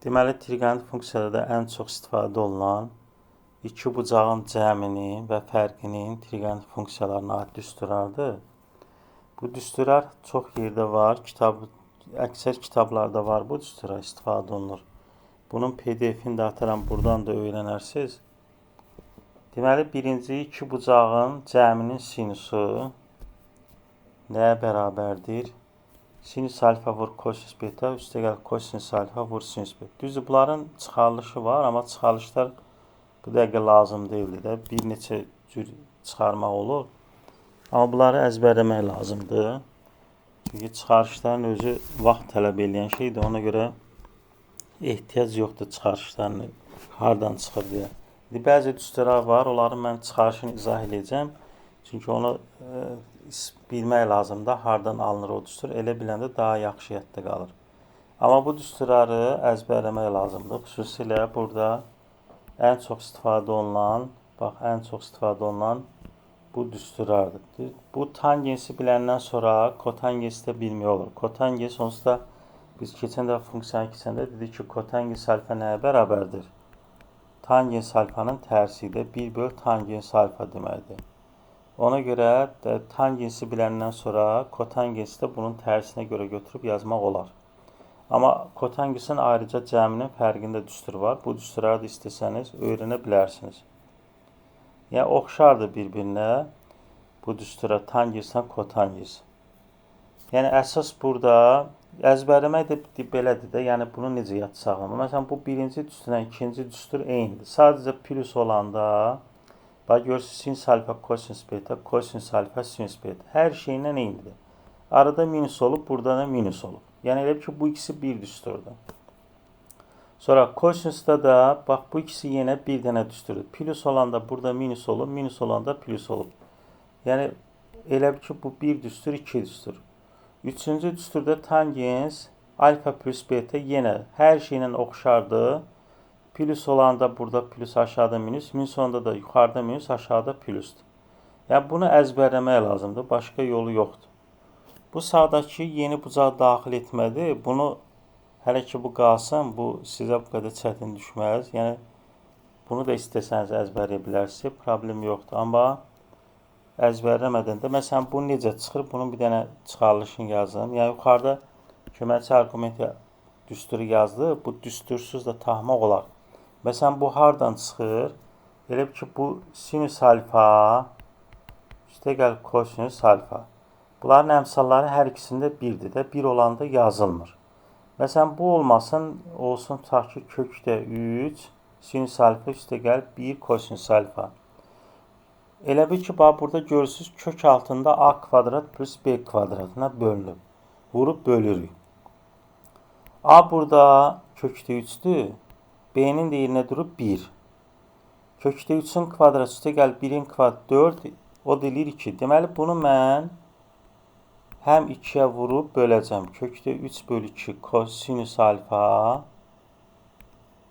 Deməli, triqonometrik funksiyada da ən çox istifadə olunan iki bucağın cəminin və fərqinin triqonometrik funksiyalarına aid düsturlardır. Bu düsturlar çox yerdə var. Əksər kitablarda var bu düsturlar istifadə olunur. Bunun PDF-ini də ataram, buradan da öyrənərsiniz. Deməli, birinci iki bucağın cəminin sinusu nəyə bərabərdir? Sinüs alfa vur kosinüs beta, üstəgəl kosinüs alfa vur sinüs beta. Düzdür, bunların çıxarılışı var, amma çıxarılışlar bu dəqiqə lazım deyildi də. Bir neçə cür çıxarmaq olur. Amma bunları əzbərləmək lazımdır. Çünki çıxarışların özü vaxt tələb edən şeydir. Ona görə ehtiyac yoxdur çıxarışlarını hardan çıxır deyə. Bəzi düsturlar var, onların mən çıxarışını izah edəcəm. Çünki onu bilmək lazımdır, hardan alınır o düstur. Elə biləndə daha yaxşı yadda qalır. Amma bu düsturları əzbərləmək lazımdır. Xüsusilə burada ən çox istifadə olunan bu düsturlardır. Bu tangensi biləndən sonra kotangensi də bilmək olur. Kotangens onsuz da biz keçən dəfə funksiyanı keçəndə dedik ki, kotangens alfa nəyə bərabərdir? Tangens alfanın tərsidir. 1 böl tangens alfa deməkdir. Ona görə tangensi biləndən sonra kotangensi də bunun tərsinə görə götürüb yazmaq olar. Amma kotangensin ayrıca cəminin fərqində düstur var. Bu düsturları da istəsəniz öyrənə bilərsiniz. Yəni, oxşardır bir-birinə bu düstura tangenslə kotangens. Yəni, əsas burada əzbərləmək də belədir də. Yəni, bunu necə yad saxlamaq? Məsələn, bu birinci düsturla ikinci düstur eynidir. Sadəcə plus olanda bax, görürsünüz, sinüs alfa, kosinüs beta, kosinüs alfa, sinüs beta. Hər şeylə eynidir. Arada minus olub, burada da minus olub. Yəni, elə ki, bu ikisi bir düsturdur. Sonra kosinüsdə də, bax, bu ikisi yenə bir dənə düsturdur. Plus olanda burada minus olub, minus olanda plus olub. Yəni, elə ki, bu bir düstur, iki düstur. Üçüncü düsturda tangens, alfa plus beta yenə hər şeylə oxşardır. Plus olanda burada plus, aşağıda minus, minus olanda da yuxarıda minus, aşağıda plusdur. Yəni, bunu əzbərləmək lazımdır, başqa yolu yoxdur. Bu sağdakı yeni bucaq daxil etmədir. Bunu, hələ ki bu qalsın, bu sizə bu qədər çətin düşməz. Yəni, bunu da istəsəniz əzbərləyə bilərsiniz, problem yoxdur. Amma əzbərləmədən də, məsələn, bu necə çıxır? Bunun bir dənə çıxarılışını yazdım. Yəni, yuxarıda köməkçi arqumenti düsturu yazdı. Bu düstursuz da taxmaq olar. Məsələn, bu hardan çıxır? Elə ki, bu sinüs alfa, üstəgəl kosinüs alfa. Bunların əmsalları hər ikisində birdir də, bir olanda yazılmır. Məsələn, bu olmasın, olsun tutaq ki, kökdə 3, sinüs alfa üstəgəl 1 kosinüs alfa. Elə bir ki, bax, burada görürsünüz, kök altında a kvadrat plus b kvadratına bölünür. Vurub bölürük. A burada kökdə 3-dür. B-nin də yerinə durub 1. Kökdə 3-ün kvadrat üstəgəl 1-in kvadrat 4, o da eləyir 2. Deməli, bunu mən həm 2-yə vurub böləcəm. Kökdə 3 bölü 2 kosinüs alfa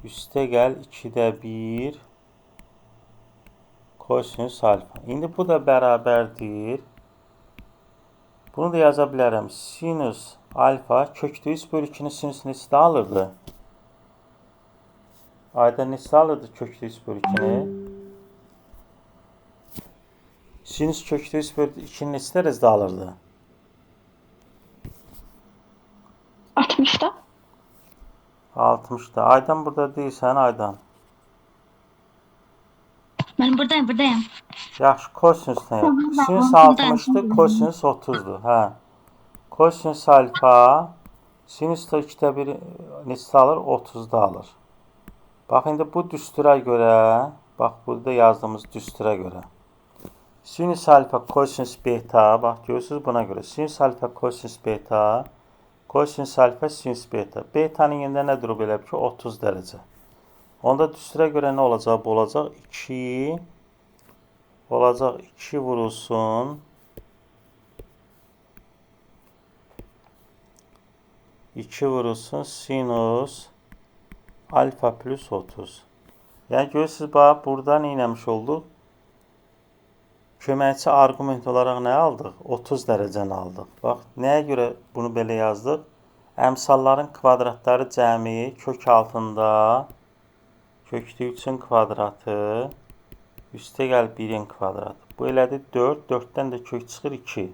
üstəgəl 2-də 1 kosinüs alfa. İndi bu da bərabərdir. Bunu da yaza bilərəm. Sinüs alfa kökdə 3 bölü 2-nin sinüs neçədə alırdı? Ayda neçə alırdı kökdə 3 bölü 2-ni? Sinüs kökdə 3 bölü 2-ni neçə dərəcədə alırdı? 60'da. 60'da. Aydan burada deyilsən, Aydan. Ben buradayım. Yaxşı, kosinüsdən yap. Sinüs 60'dır, kosinüs 30'dur. Hə. Kosinüs alfa, sinüs də 2'də 1 neçə alır? 30'da alır. Bax, indi bu düstura görə, bax, burada yazdığımız düstura görə. Sinüs alfa, kosinüs beta, bax, görürsünüz buna görə. Sinüs alfa, kosinüs beta, kosinüs alfa, sinüs beta. Beta'nın yerində nə durub elə ki? 30 dərəcə. Onda düstura görə nə olacaq? Bu olacaq 2, olacaq 2 vurulsun 2 vurulsun sinus alfa plus 30. Yəni, görürsünüz, bax, burada nə eləmiş olduq? Köməkçi arqument olaraq nə aldıq? 30 dərəcəni aldıq. Bax, nəyə görə bunu belə yazdıq? Əmsalların kvadratları cəmi kök altında köklü 3-ün kvadratı üstəgəl 1-in kvadratı. Bu elədi 4. 4-dən də kök çıxır 2.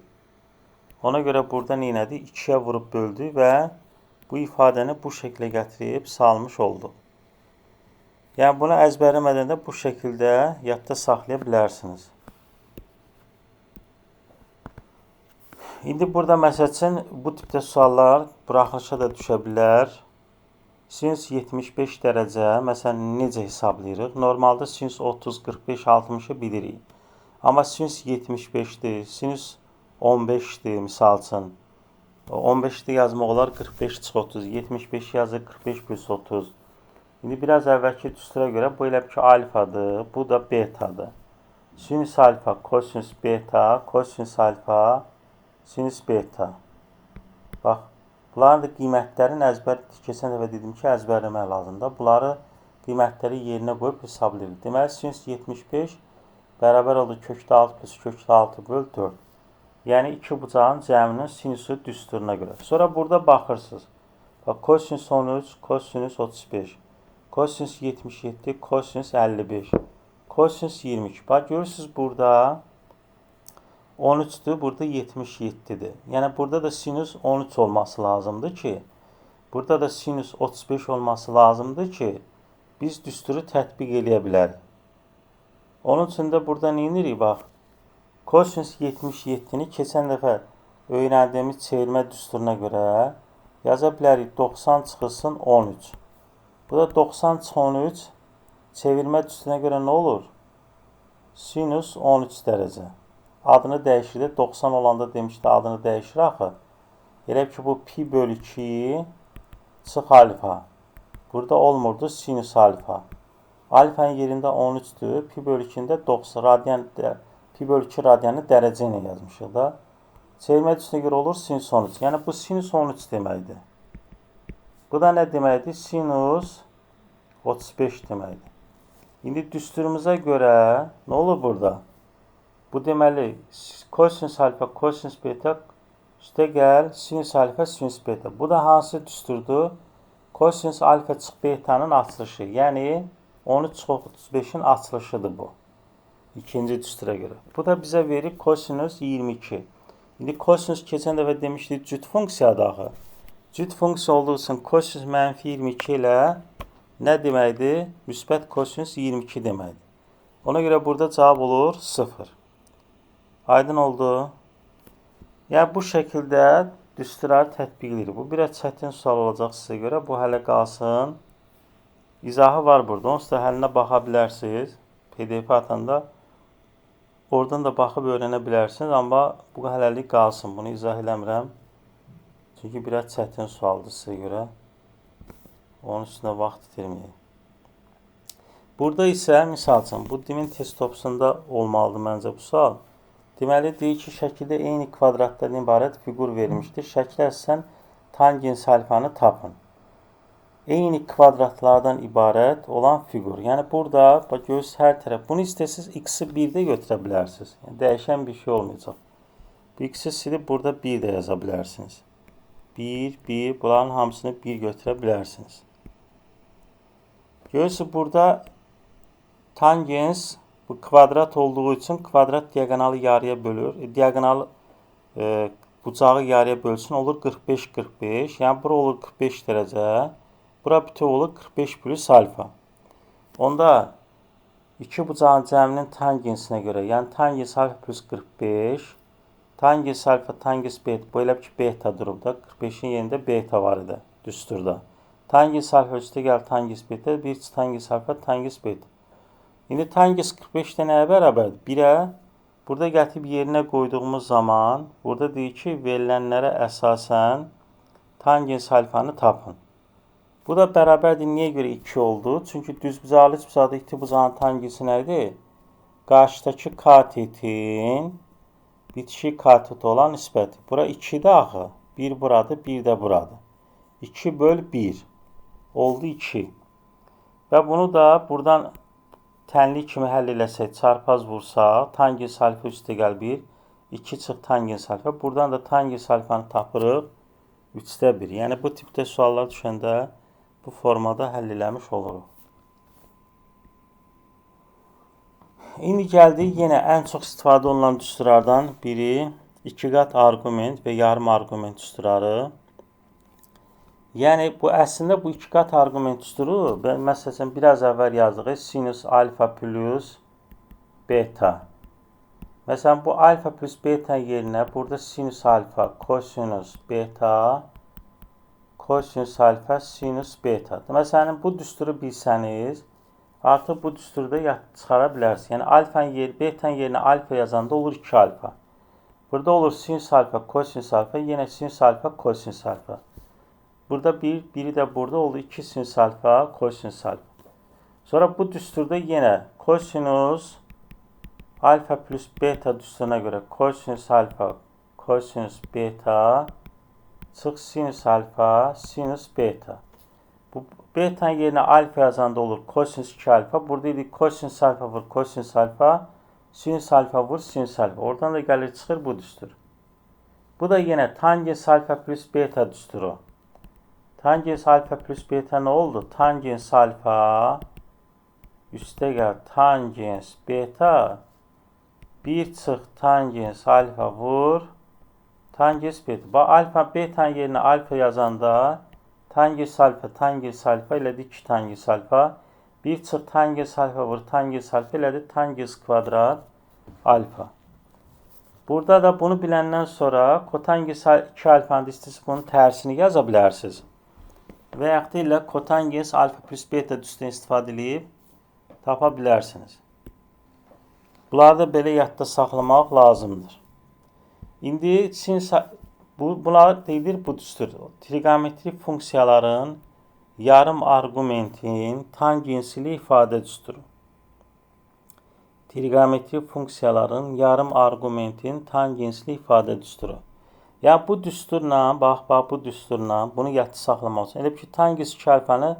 Ona görə burada neynədi? 2-yə vurub böldü və bu ifadəni bu şəklə gətirib salmış oldu. Yəni bunu əzbərləmədən də bu şəkildə yadda saxlaya bilərsiniz. İndi burada məsəl üçün bu tipdə suallar buraxılışa da düşə bilər. Sinüs 75 dərəcə, məsələn, necə hesablayırıq? Normalda sinüs 30, 45, 60-ı bilirik. Amma sinüs 75-dir, sinüs 15-dir, misal üçün. 15-də yazmaq olar 45 çıx 30, 75 yazır 45 plus 30. İndi biraz əvvəlki düstura görə bu elə ki alfadır, bu da betadır. Sinüs alfa, kosinüs beta, kosinüs alfa, sinüs beta. Bax, bunların da qiymətlərin keçən dəfə dedim ki, əzbərləmək lazımdır. Bunları qiymətləri yerinə qoyub hesablayırıq. Deməli, sinüs 75 bərabər olur kökdə 6 plus kökdə 6 böl 4. Yəni, iki bucağın cəminin sinüsü düsturuna görə. Sonra burada baxırsınız. Bax, kosinüs 13, kosinüs 35. Kosinüs 77, kosinüs 55, kosinüs 22. Bax, görürsünüz burada 13'dür, burada 77'dir. Yəni, burada da sinüs 13 olması lazımdır ki, burada da sinüs 35 olması lazımdır ki, biz düsturu tətbiq eləyə bilərik. Onun üçün də burada neyinirik? Bax, kosinüs 77-ni keçən dəfə öyrəndiyimiz çevirmə düsturuna görə yaza bilərik 90 çıxılsın 13. Bu da 90 çıxı 13 çevirmə düsturuna görə nə olur? Sinüs 13 dərəcə. Adını dəyişir də 90 olanda demişdi adını dəyişir axı. Elə ki bu pi bölü 2 çıx alfa. Burada olmurdu sinüs alfa. Alfanın yerində 13'dür. Pi bölü 2'də 90 radyan, pi bölü 2 radyanı dərəcə ilə yazmışıq da. Çevirmə düsturuna görə olur sinüs 13. Yəni bu sinüs 13 deməkdir. Bu da nə deməkdir? Sinüs 35 deməkdir. İndi düsturumuza görə nə olur burada? Bu deməli kosinüs alfa, kosinüs beta üstə gəl sinüs alfa, sinüs beta. Bu da hansı düsturdur? Kosinüs alfa çıx betanın açılışı. Yəni 13 çıx 35-in açılışıdır bu. İkinci düstura görə. Bu da bizə verir kosinüs 22. İndi kosinüs keçən dəfə demişdik cüt funksiyadır axı. Cüt funksiya olduğu üçün kosinüs mənfi 22 ilə nə deməkdir? Müsbət kosinüs 22 deməkdir. Ona görə burada cavab olur 0. Aydın oldu. Yəni bu şəkildə düsturları tətbiq edilir. Bu biraz çətin sual olacaq sizə görə. Bu hələ qalsın. İzahı var burada. Onsuz da həlinə baxa bilərsiniz. PDF atanda oradan da baxıb öyrənə bilərsiniz. Amma bu hələlik qalsın. Bunu izah eləmirəm. Çünki biraz çətin sualdır sizə görə. Onun üstünə vaxt itirməyək. Burada isə, misal üçün, bu dimin test topusunda olmalıdır məncə bu sual. Deməli, deyir ki, şəkildə eyni kvadratdan ibarət fiqur verilmişdir. Şəklə əsasən tangens alfanı tapın. Eyni kvadratlardan ibarət olan fiqur. Yəni, burada, bax, görürsünüz, hər tərəf. Bunu istəsiniz, x-i 1-də götürə bilərsiniz. Yəni, dəyişən bir şey olmayacaq. Bu x-i silib, burada 1 də yaza bilərsiniz. 1, 1, bunların hamısını 1 götürə bilərsiniz. Görürsünüz, burada tangens bu kvadrat olduğu üçün kvadrat diagonalı yarıya bölür. Diagonal bucağı yarıya bölsün olur 45, 45. Yəni, bura olur 45 dərəcə. Bura bütöv olur 45 plus alfa. Onda iki bucağın cəminin tangensinə görə, yəni tangens alfa plus 45, tangens alfa, tangens beta, bu elə ki beta durub da, 45-in yerində beta var idi düsturda. Tangens alfa üstə gəl tangens beta, bir tangens alfa, tangens beta. İndi tangens 45-də nəyə bərabərdir? 1-ə. Burada gətirib yerinə qoyduğumuz zaman, burada deyir ki, verilənlərə əsasən tangens alfanı tapın. Bu da bərabərdir. Niyə görə 2 oldu? Çünki düzbucaqlı üçbucaqda iti bucağın tangensi nə idi? Qarşıdakı katetin bitişik kateti olan nisbəti. Bura 2-dir axı. 1 buradır, 1 də buradır. 2 böl 1 oldu 2. Və bunu da buradan tənlik kimi həll eləsək, çarpaz vursaq, tangens alfa üstə gəl 1, 2 çıx tangens alfa. Buradan da tangens alfanı tapırıq. 3'də 1. Yəni bu tipdə suallar düşəndə bu formada həll eləmiş oluruq. İndi gəldik yenə ən çox istifadə olunan düsturlardan biri 2 qat arqument və yarım arqument düsturları. Yəni bu əslində bu 2 qat arqument düsturu, məsələn biraz əvvəl yazdıq sinus alfa plus beta. Məsələn bu alfa plus beta yerinə burada sinus alfa, kosinus beta, kosinus alfa, sinus beta. Məsələn bu düsturu bilsəniz, artıq bu düsturda çıxara bilərsiniz. Yəni alfanın yeri, betanın yerinə alfa yazanda olur 2 alfa. Burada olur sinus alfa, kosinus alfa, yenə sinus alfa, kosinus alfa. Burada biri də burada oldu 2 sinus alfa, kosinus alfa. Sonra bu düsturda yenə kosinus alfa plus beta düsturuna görə kosinus alfa, kosinus beta çıx sinus alfa, sinus beta. Bu beta'nın yerinə alfa yazanda olur kosinus 2 alfa. Burada idi kosinus alfa vur kosinus alfa, sinus alfa vur sinus alfa. Oradan da gəlir çıxır bu düstur. Bu da yenə tangens alfa plus beta düsturu. Tangens alfa plus beta nə oldu? Tangens alfa üstə gəl tangens beta 1 çıx tangens alfa vur tangens beta. Bax alfa beta'nın yerinə alfa yazanda tangens alfa elədi 2 tangens alfa. 1 çıx tangens alfa vur tangens alfa elədi tangens kvadrat alfa. Burada da bunu biləndən sonra kotangens 2 alfanın istəsə bunun tərsini yaza bilərsiniz. Və yaxud da ilə kotangens alfa plus beta düsturundan istifadə edib tapa bilərsiniz. Bunları da belə yadda saxlamaq lazımdır. İndi bunlar deyilir bu düstur. Trigonometrik funksiyaların yarım arqumentin tangensili ifadə düsturu. Trigonometrik funksiyaların yarım arqumentin tangensili ifadə düsturu. Ya bu düsturla, bax bu düsturla bunu yadda saxlamaq üçün. Elə ki tangens 2 alfanı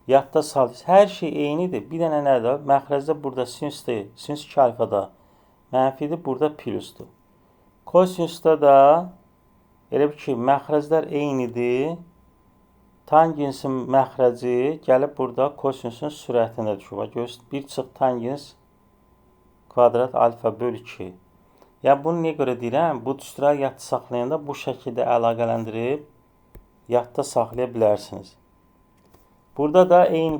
yadda salırız. Hər şey eynidir. Bir dənə nədir? Məxrəcdə burada sinusdur. Sinus 2 alfada mənfidir, burada plusdur. Kosinusda da elə ki məxrəclər eynidir. Tangensin məxrəci gəlib burada kosinusun sürətində düşür. Görürsünüz 1 çıx tangens kvadrat alfa bölü 2. Yəni bunu niyə görə deyirəm? Bu düstura yadda saxlayanda bu şəkildə əlaqələndirib yadda saxlaya bilərsiniz. Burada da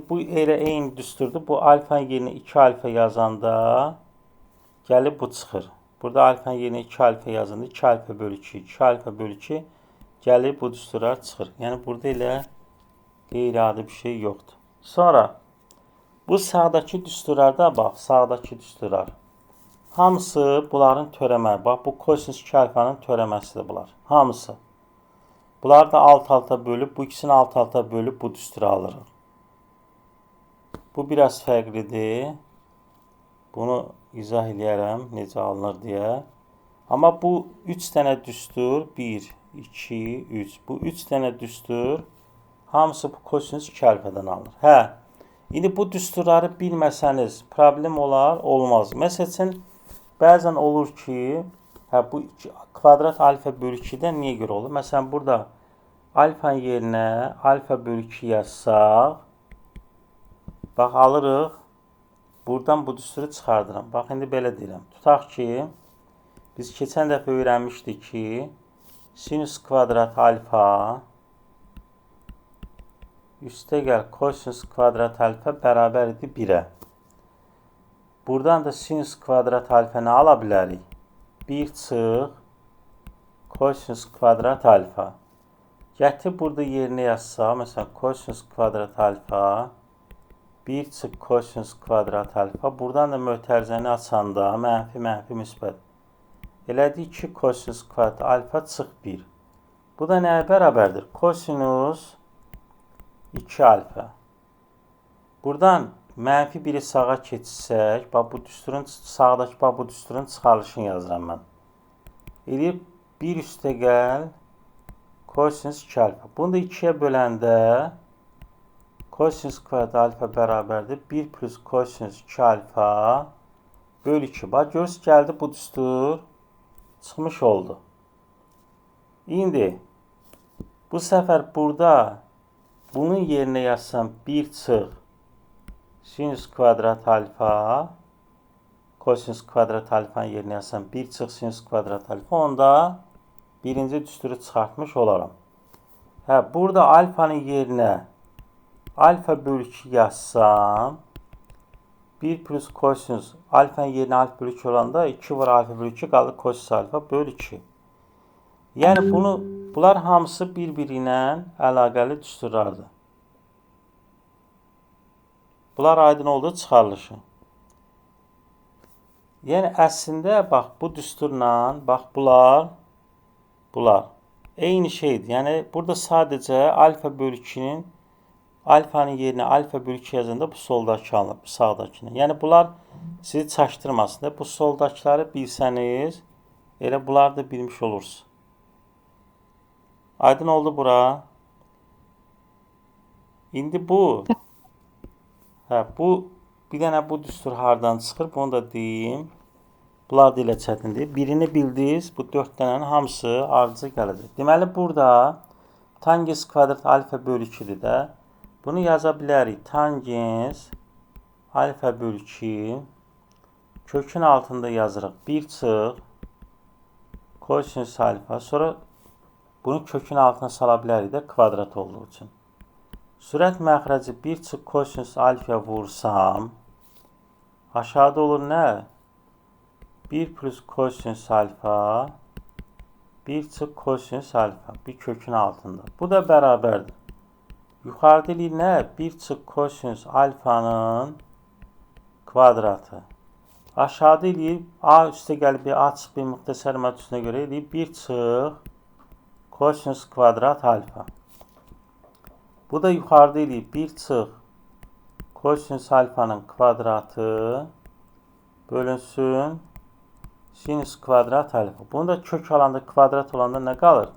bu elə eyni düsturdur. Bu alfanın yerinə 2 alfa yazanda gəlib bu çıxır. Burada alfanın yerinə 2 alfa yazanda 2 alfa bölü 2, 2 alfa bölü 2 gəlib bu düsturlar çıxır. Yəni burada elə qeyri-adi bir şey yoxdur. Sonra bu sağdakı düsturlarda bax, sağdakı düsturlar. Hamısı bunların törəməsi. Bax bu kosinus 2 alfanın törəməsidir bunlar. Hamısı. Bunlar da alt-alta bölüb, bu ikisini alt-alta bölüb bu düsturu alırıq. Bu biraz fərqlidir. Bunu izah eləyərəm necə alınır deyə. Amma bu 3 dənə düstur, 1, 2, 3. Bu 3 dənə düstur hamısı bu kosinus 2 alfadan alınır. Hə, indi bu düsturları bilməsəniz problem olar, olmaz. Məsəl üçün, bəzən olur ki, bu kvadrat alfa bölü 2-dən niyə görə olur? Məsələn, burada alfanın yerinə alfa bölü 2 yazsaq, bax, alırıq, buradan bu düsturu çıxardıram. Bax, indi belə deyirəm. Tutaq ki, biz keçən dəfə öyrənmişdik ki, sinus kvadrat alfa üstə gəl kosinus kvadrat alfa bərabər idi 1-ə. Buradan da sinus kvadrat alfa nə ala bilərik? 1 çıx kosinus kvadrat alfa. Gətir burada yerinə yazsa, məsələn, kosinus kvadrat alfa 1 çıx kosinus kvadrat alfa. Buradan da mötərizəni açanda mənfi müsbət. Elədi 2 kosinus kvadrat alfa çıx 1. Bu da nəyə bərabərdir? Kosinus 2 alfa. Buradan mənfi 1-i sağa keçsək, bax bu düsturun sağdakı bax bu düsturun çıxarılışını yazıram mən. Eləyib 1 üstə gəl kosinus 2 alfa. Bunu da 2-yə böləndə kosinus kvadrat alfa bərabərdir 1 plus kosinus 2 alfa bölü 2. Bax görürsünüz gəldi bu düstur çıxmış oldu. İndi Bu səfər burada bunun yerinə yazsam 1 çıx sinüs kvadrat alfa, kosinüs kvadrat alfanın yerinə yazsam 1 çıx sinüs kvadrat alfa, onda birinci düsturu çıxartmış olaram. Burada alfanın yerinə alfa bölü 2 yazsam 1 plus kosinüs alfanın yerinə alfa bölü 2 olanda 2 var alfa bölü 2 qaldı kosinüs alfa bölü 2. Yəni bunlar hamısı bir-biri ilə əlaqəli düsturlardır. Bunlar aydın oldu çıxarılışı. Yəni əslində bax bu düsturla bax bunlar eyni şeydir. Yəni burada sadəcə alfa bölü 2-nin alfanın yerinə alfa bölü 2 yazanda bu soldakı alınır, bu sağdakını. Yəni bunlar sizi çaşdırmasın da bu soldakıları bilsəniz elə bunlar da bilmiş olursunuz. Aydın oldu bura. İndi bu bir dənə bu düstur hardan çıxır, bunu da deyim. Bunlar da elə çətindir. Birini bildiniz, bu 4 dənənin hamısı ardıcı gələcək. Deməli burada tangens kvadrat alfa bölü 2-dir də. Bunu yaza bilərik. Tangens alfa bölü 2 kökün altında yazırıq. 1 çıx kosinüs alfa. Sonra bunu kökün altına sala bilərik də kvadrat olduğu üçün. Sürət məxrəci 1 çıx kosinüs alfa vursam aşağıda olur nə? 1 plus kosinüs alfa 1 çıx kosinüs alfa bir kökün altında. Bu da bərabərdir. Yuxarıda eləyir nə? 1 çıx kosinüs alfanın kvadratı. Aşağıda eləyir A üstə gəlib A çıx bir müxtəsər mətüsünə görə eləyir 1 çıx kosinüs kvadrat alfa. Bu da yuxarıda eləyir 1 çıx kosinüs alfanın kvadratı bölünsün sinüs kvadrat alfa. Bunu da kök alanda kvadrat olanda nə qalır?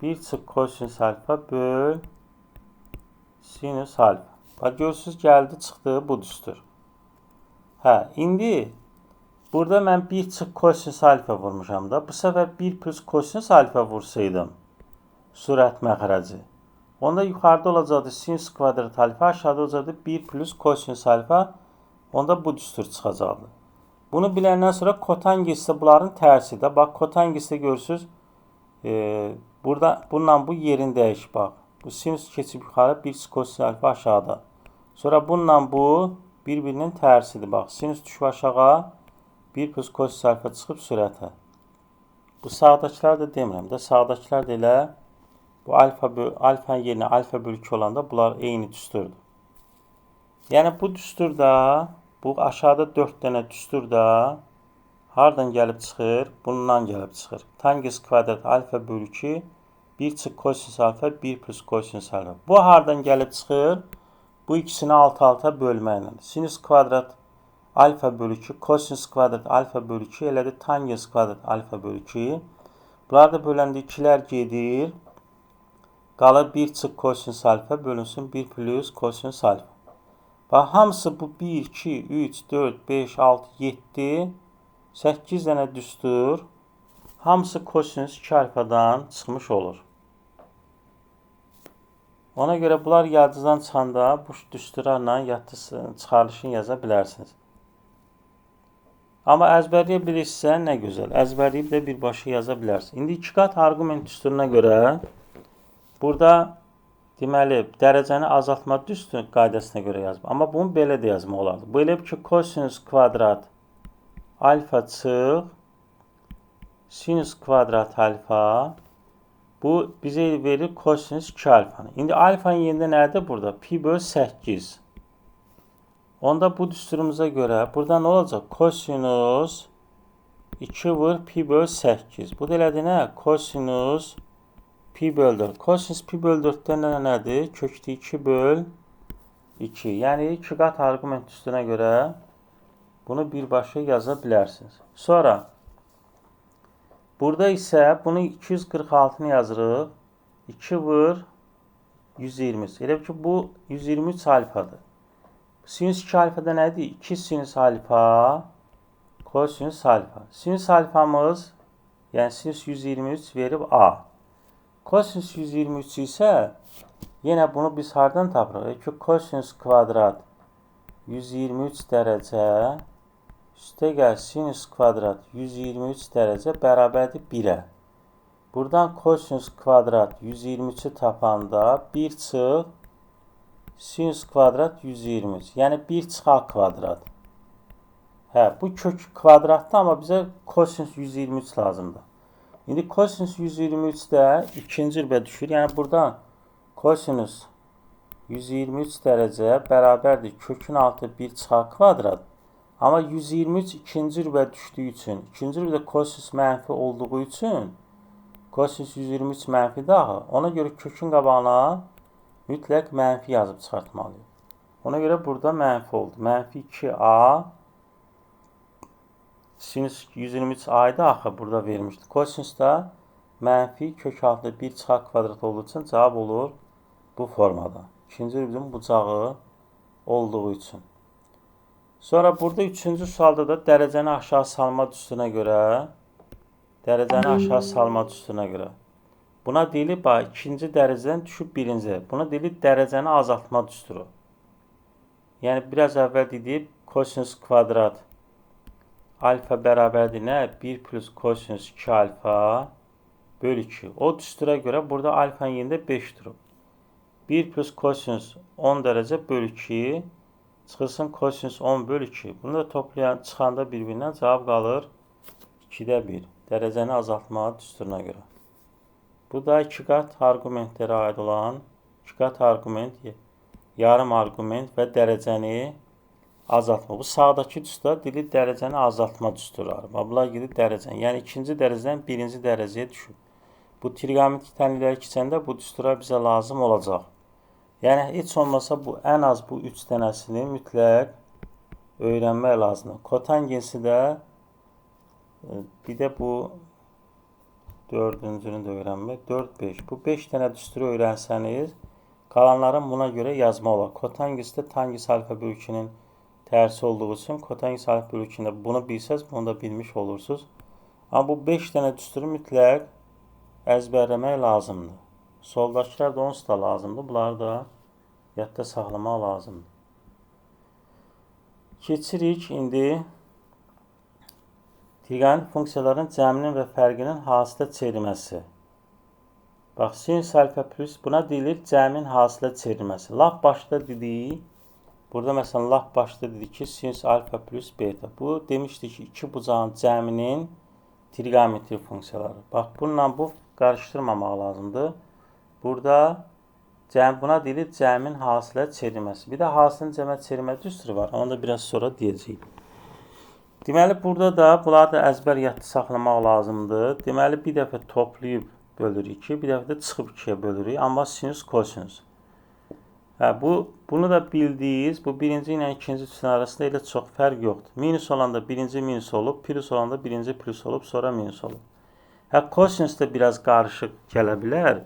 1 çıx kosinüs alfa böl sinüs alfa. Bax görürsünüz gəldi çıxdı bu düstur. İndi burada mən 1 çıx kosinüs alfa vurmuşam da. Bu səfər 1 plus kosinüs alfa vursaydım sürət məxrəci. Onda yuxarıda olacaqdı sinüs kvadrat alfa, aşağıda olacaqdı 1 plus kosinüs alfa. Onda bu düstur çıxacaqdı. Bunu biləndən sonra kotangens də bunların tərsidir. Bax kotangesdə görürsünüz burada bununla bu yerini dəyişir bax. Bu sinüs keçib yuxarı 1 kosinüs alfa aşağıda. Sonra bununla bu bir-birinin tərsidir. Bax sinüs düşüb aşağı 1 plus kosinüs alfa çıxıb sürətə. Bu sağdakılar da demirəm də. Sağdakılar da elə bu alfanın yerinə alfa bölü 2 olanda bunlar eyni düsturdur. Yəni bu düsturda bu aşağıda 4 dənə düsturda hardan gəlib çıxır? Bundan gəlib çıxır. Tangens kvadrat alfa bölü 2 1 çıx kosinüs alfa 1 plus kosinüs alfa. Bu hardan gəlib çıxır? Bu ikisini alt-alta bölməklə. Sinüs kvadrat alfa bölü 2 kosinüs kvadrat alfa bölü 2 elədir tangens kvadrat alfa bölü 2. Bunlar da böləndə 2'lər gedir. Qalır 1 çıx kosinüs alfa bölünsün 1 plus kosinüs alfa. Bax hamısı bu 1, 2, 3, 4, 5, 6, 7, 8 dənə düstur. Hamısı kosinüs 2 alfadan çıxmış olur. Ona görə bunlar yadınızdan çıxanda bu düsturlarla çıxarılışını yaza bilərsiniz. Amma əzbərləyə bilirsə nə gözəl. Əzbərləyib də birbaşa yaza bilərsiniz. İndi 2 qat arqument düsturuna görə burada deməli dərəcəni azaltma düstur qaydasına görə yazma. Amma bunu belə də yazmaq olardı. Bu elə ki kosinüs kvadrat alfa çıx sinüs kvadrat alfa bu bizə verir kosinüs 2 alfanı. İndi alfanın yerində nədir burada? Pi böl 8. Onda bu düsturumuza görə burada nə olacaq? Kosinüs 2 vur pi böl 8. Bu da elədir nə? Kosinüs pi böl 4. Kosinüs pi böl 4'dən nədir? Kökdə 2 böl 2. Yəni 2 qat arqument düsturuna görə bunu birbaşa yaza bilərsiniz. Sonra burada isə bunu 246'nı yazırıq. 2 vur 120. Elə ki bu 123 alfadır. Sinüs 2 alfada nədir? 2 sinüs alfa kosinüs alfa. Sinüs alfamız yəni sinüs 123 verib A. Kosinus 123 isə yenə bunu biz hardan tapırıq? Ki, kosinus kvadrat 123 dərəcə üstəgəl sinus kvadrat 123 dərəcə bərabərdir 1-ə. Buradan kosinus kvadrat 123-ü tapanda 1 çıx sinus kvadrat 123. Yəni 1 çıx a kvadrat. Bu kök kvadratdır, amma bizə kosinus 123 lazımdır. İndi kosinus 123 də ikinci rübə düşür. Yəni buradan kosinus 123 dərəcə bərabərdir kökün altı 1 çıx a kvadrat. Amma 123 ikinci rübə düşdüyü üçün, ikinci rübədə kosinus mənfi olduğu üçün kosinus 123 mənfidir axı. Ona görə kökün qabağına mütləq mənfi yazıb çıxartmalıyıq. Ona görə burada mənfi oldu. Mənfi 2a sinus 123 a-ydı axı burada vermişdi. Kosinus da mənfi kök altında 1 çıx a kvadrat olduğu üçün cavab olur bu formada. İkinci rübün bucağı olduğu üçün. Sonra burada üçüncü sualda da dərəcəni aşağı salma düsturuna görə buna deyilir, ikinci dərəcədən düşüb birinci. Buna deyilir dərəcəni azaltma düsturu. Yəni biraz əvvəl dedik kosinus kvadrat alfa bərabərdir nə? 1 plus kosinus 2 alfa bölü 2. O düstura görə burada alfanın yerində 5 durub. 1 plus kosinus 10 dərəcə bölü 2 çıxılsın kosinus 10 bölü 2. Bunu da toplayan çıxanda bir-birindən cavab qalır 2-də 1. Dərəcəni azaltma düsturuna görə. Bu da 2 qat argumentlərə aid olan 2 qat argument, yarım argument və dərəcəni azaltma. Bu sağdakı düstura deyilir dərəcəni azaltma düsturları. Bunlar gedir dərəcəni. Yəni ikinci dərəcədən birinci dərəcəyə düşür. Bu trigonometrik tənlikləri keçəndə bu düstura bizə lazım olacaq. Yəni heç olmasa bu ən az bu 3 dənəsini mütləq öyrənmək lazımdır. Kotangensi də bir də bu dördüncünü də öyrənmək. 4, 5. Bu 5 dənə düsturu öyrənsəniz, qalanların buna görə yazma olar. Kotangesdə tangis alfa bölü 2-nin tərsi olduğu üçün kotangis alfa bölü 2-də bunu bilsəz, bunu da bilmiş olursunuz. Amma bu 5 dənə düsturu mütləq əzbərləmək lazımdır. Soldakılar da onsuz da lazımdır. Bunları da yadda saxlamaq lazımdır. Keçirik indi trigonometrik funksiyaların cəminin və fərqinin hasilə çevrilməsi. Bax, sinus alfa plus buna deyilir cəmin hasilə çevrilməsi. Lap başda dedik, burada məsələn lap başda dedik ki, sinus alfa plus beta. Bu demişdik ki, iki bucağın cəminin trigonometrik funksiyaları. Bax, bununla bu qarışdırmamaq lazımdır. Burada buna deyilir cəmin hasilə çevrilməsi. Bir də hasilin cəmə çevrilmə düsturu var. Onu da biraz sonra deyəcəyik. Deməli, burada da bunları da əzbər yadda saxlamaq lazımdır. Deməli, bir dəfə toplayıb bölürük 2, bir dəfə də çıxıb 2-yə bölürük. Amma sinus, kosinus. Bunu da bildiniz. Bu birinci ilə ikinci düsturun arasında elə çox fərq yoxdur. Minus olanda birinci minus olub, plus olanda birinci plus olub, sonra minus olub. Kosinus da biraz qarışıq gələ bilər.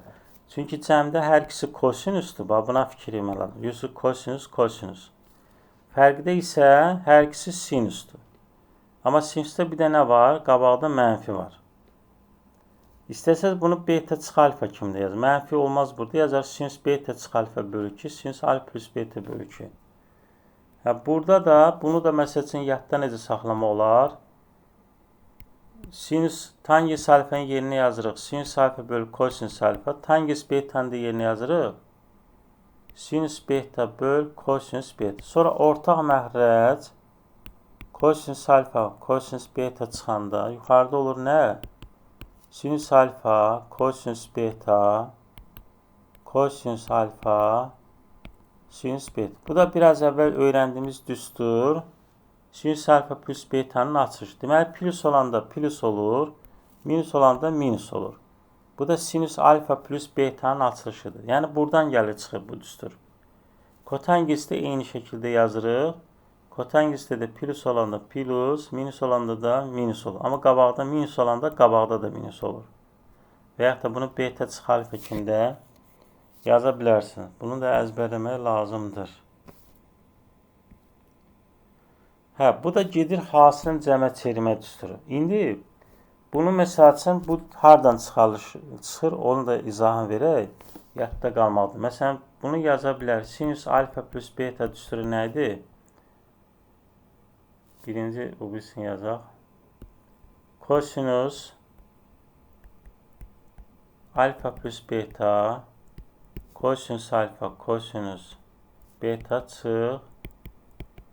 Çünki cəmdə hər ikisi kosinusdur. Buna fikir etməlidir. Yoxsa kosinus, kosinus. Fərqdə isə hər ikisi sinusdur. Amma sinusda bir də nə var? Qabaqda mənfi var. İstəsəz bunu beta çıx alfa kimi də yazır. Mənfi olmaz burada. Yazar sinus beta çıx alfa bölü 2, sinus alfa plus beta bölü 2. Burada da bunu da məsəl üçün yadda necə saxlama olar? Sinus tangis alfanın yerinə yazırıq. Sinus alfa bölü kosinus alfa. Tangis betanın da yerinə yazırıq. Sinus beta bölü kosinus beta. Sonra ortaq məxrəc kosinus alfa, kosinus beta çıxanda yuxarıda olur nə? Sinus alfa, kosinus beta, kosinus alfa, sinus beta. Bu da biraz əvvəl öyrəndiyimiz düstur. Sinus alfa plus betanın açılışı. Deməli, plus olanda plus olur, minus olanda minus olur. Bu da sinus alfa plus betanın açılışıdır. Yəni, buradan gəlir çıxır bu düstur. Kotangesdə eyni şəkildə yazırıq. Kotangesdə də plus olanda plus, minus olanda da minus olur. Amma qabaqda minus olanda qabaqda da minus olur. Və yaxud da bunu beta çıx alfa kimi də yaza bilərsiniz. Bunu da əzbərləmək lazımdır. Bu da gedir hasilin cəmə çevirmə düsturu. İndi Bunu məsəl üçün bu hardan çıxır, onu da izahını verək. Yadda qalmalıdır. Məsələn, bunu yaza bilər. Sinüs alfa plus beta düsturu nə idi? Birinci o birisini yazaq. Kosinus alfa plus beta, kosinus alfa, kosinus beta çıx,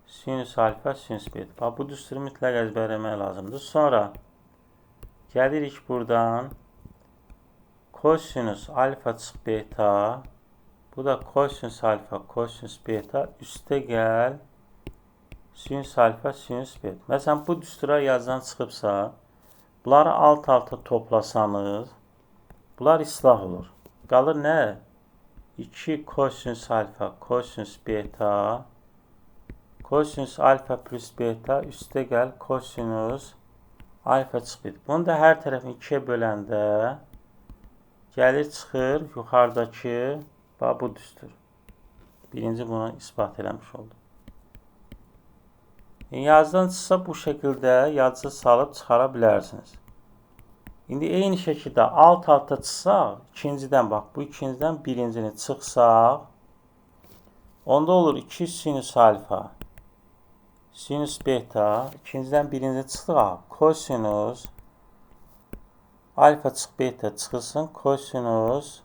sinüs alfa, sinüs beta. Bax, bu düsturu mütləq əzbərləmək lazımdır. Sonra gəlirik buradan. Kosinüs alfa çıx beta. Bu da kosinüs alfa, kosinüs beta. Üstə gəl. Sinüs alfa, sinüs beta. Məsələn, bu düstura yazıdan çıxıbsa, bunları alt-alta toplasanız, bunlar islah olur. Qalır nə? 2 kosinüs alfa, kosinüs beta. Kosinüs alfa plus beta. Üstə gəl. Kosinüs alfa çıx beta. Bunu da hər tərəfini 2-yə böləndə gəlir, çıxır. Yuxarıdakı bax, bu düstur. Birinci bunu ispat eləmiş oldu. Yazıdan çıxsa bu şəkildə yazıcı salıb çıxara bilərsiniz. İndi eyni şəkildə alt-alta çıxsaq, ikincidən bax, bu ikincidən birincini çıxsaq, onda olur 2 sinüs alfa, sinüs beta, ikincidən birinci çıxdıq, kosinüs alfa çıx beta çıxılsın, kosinüs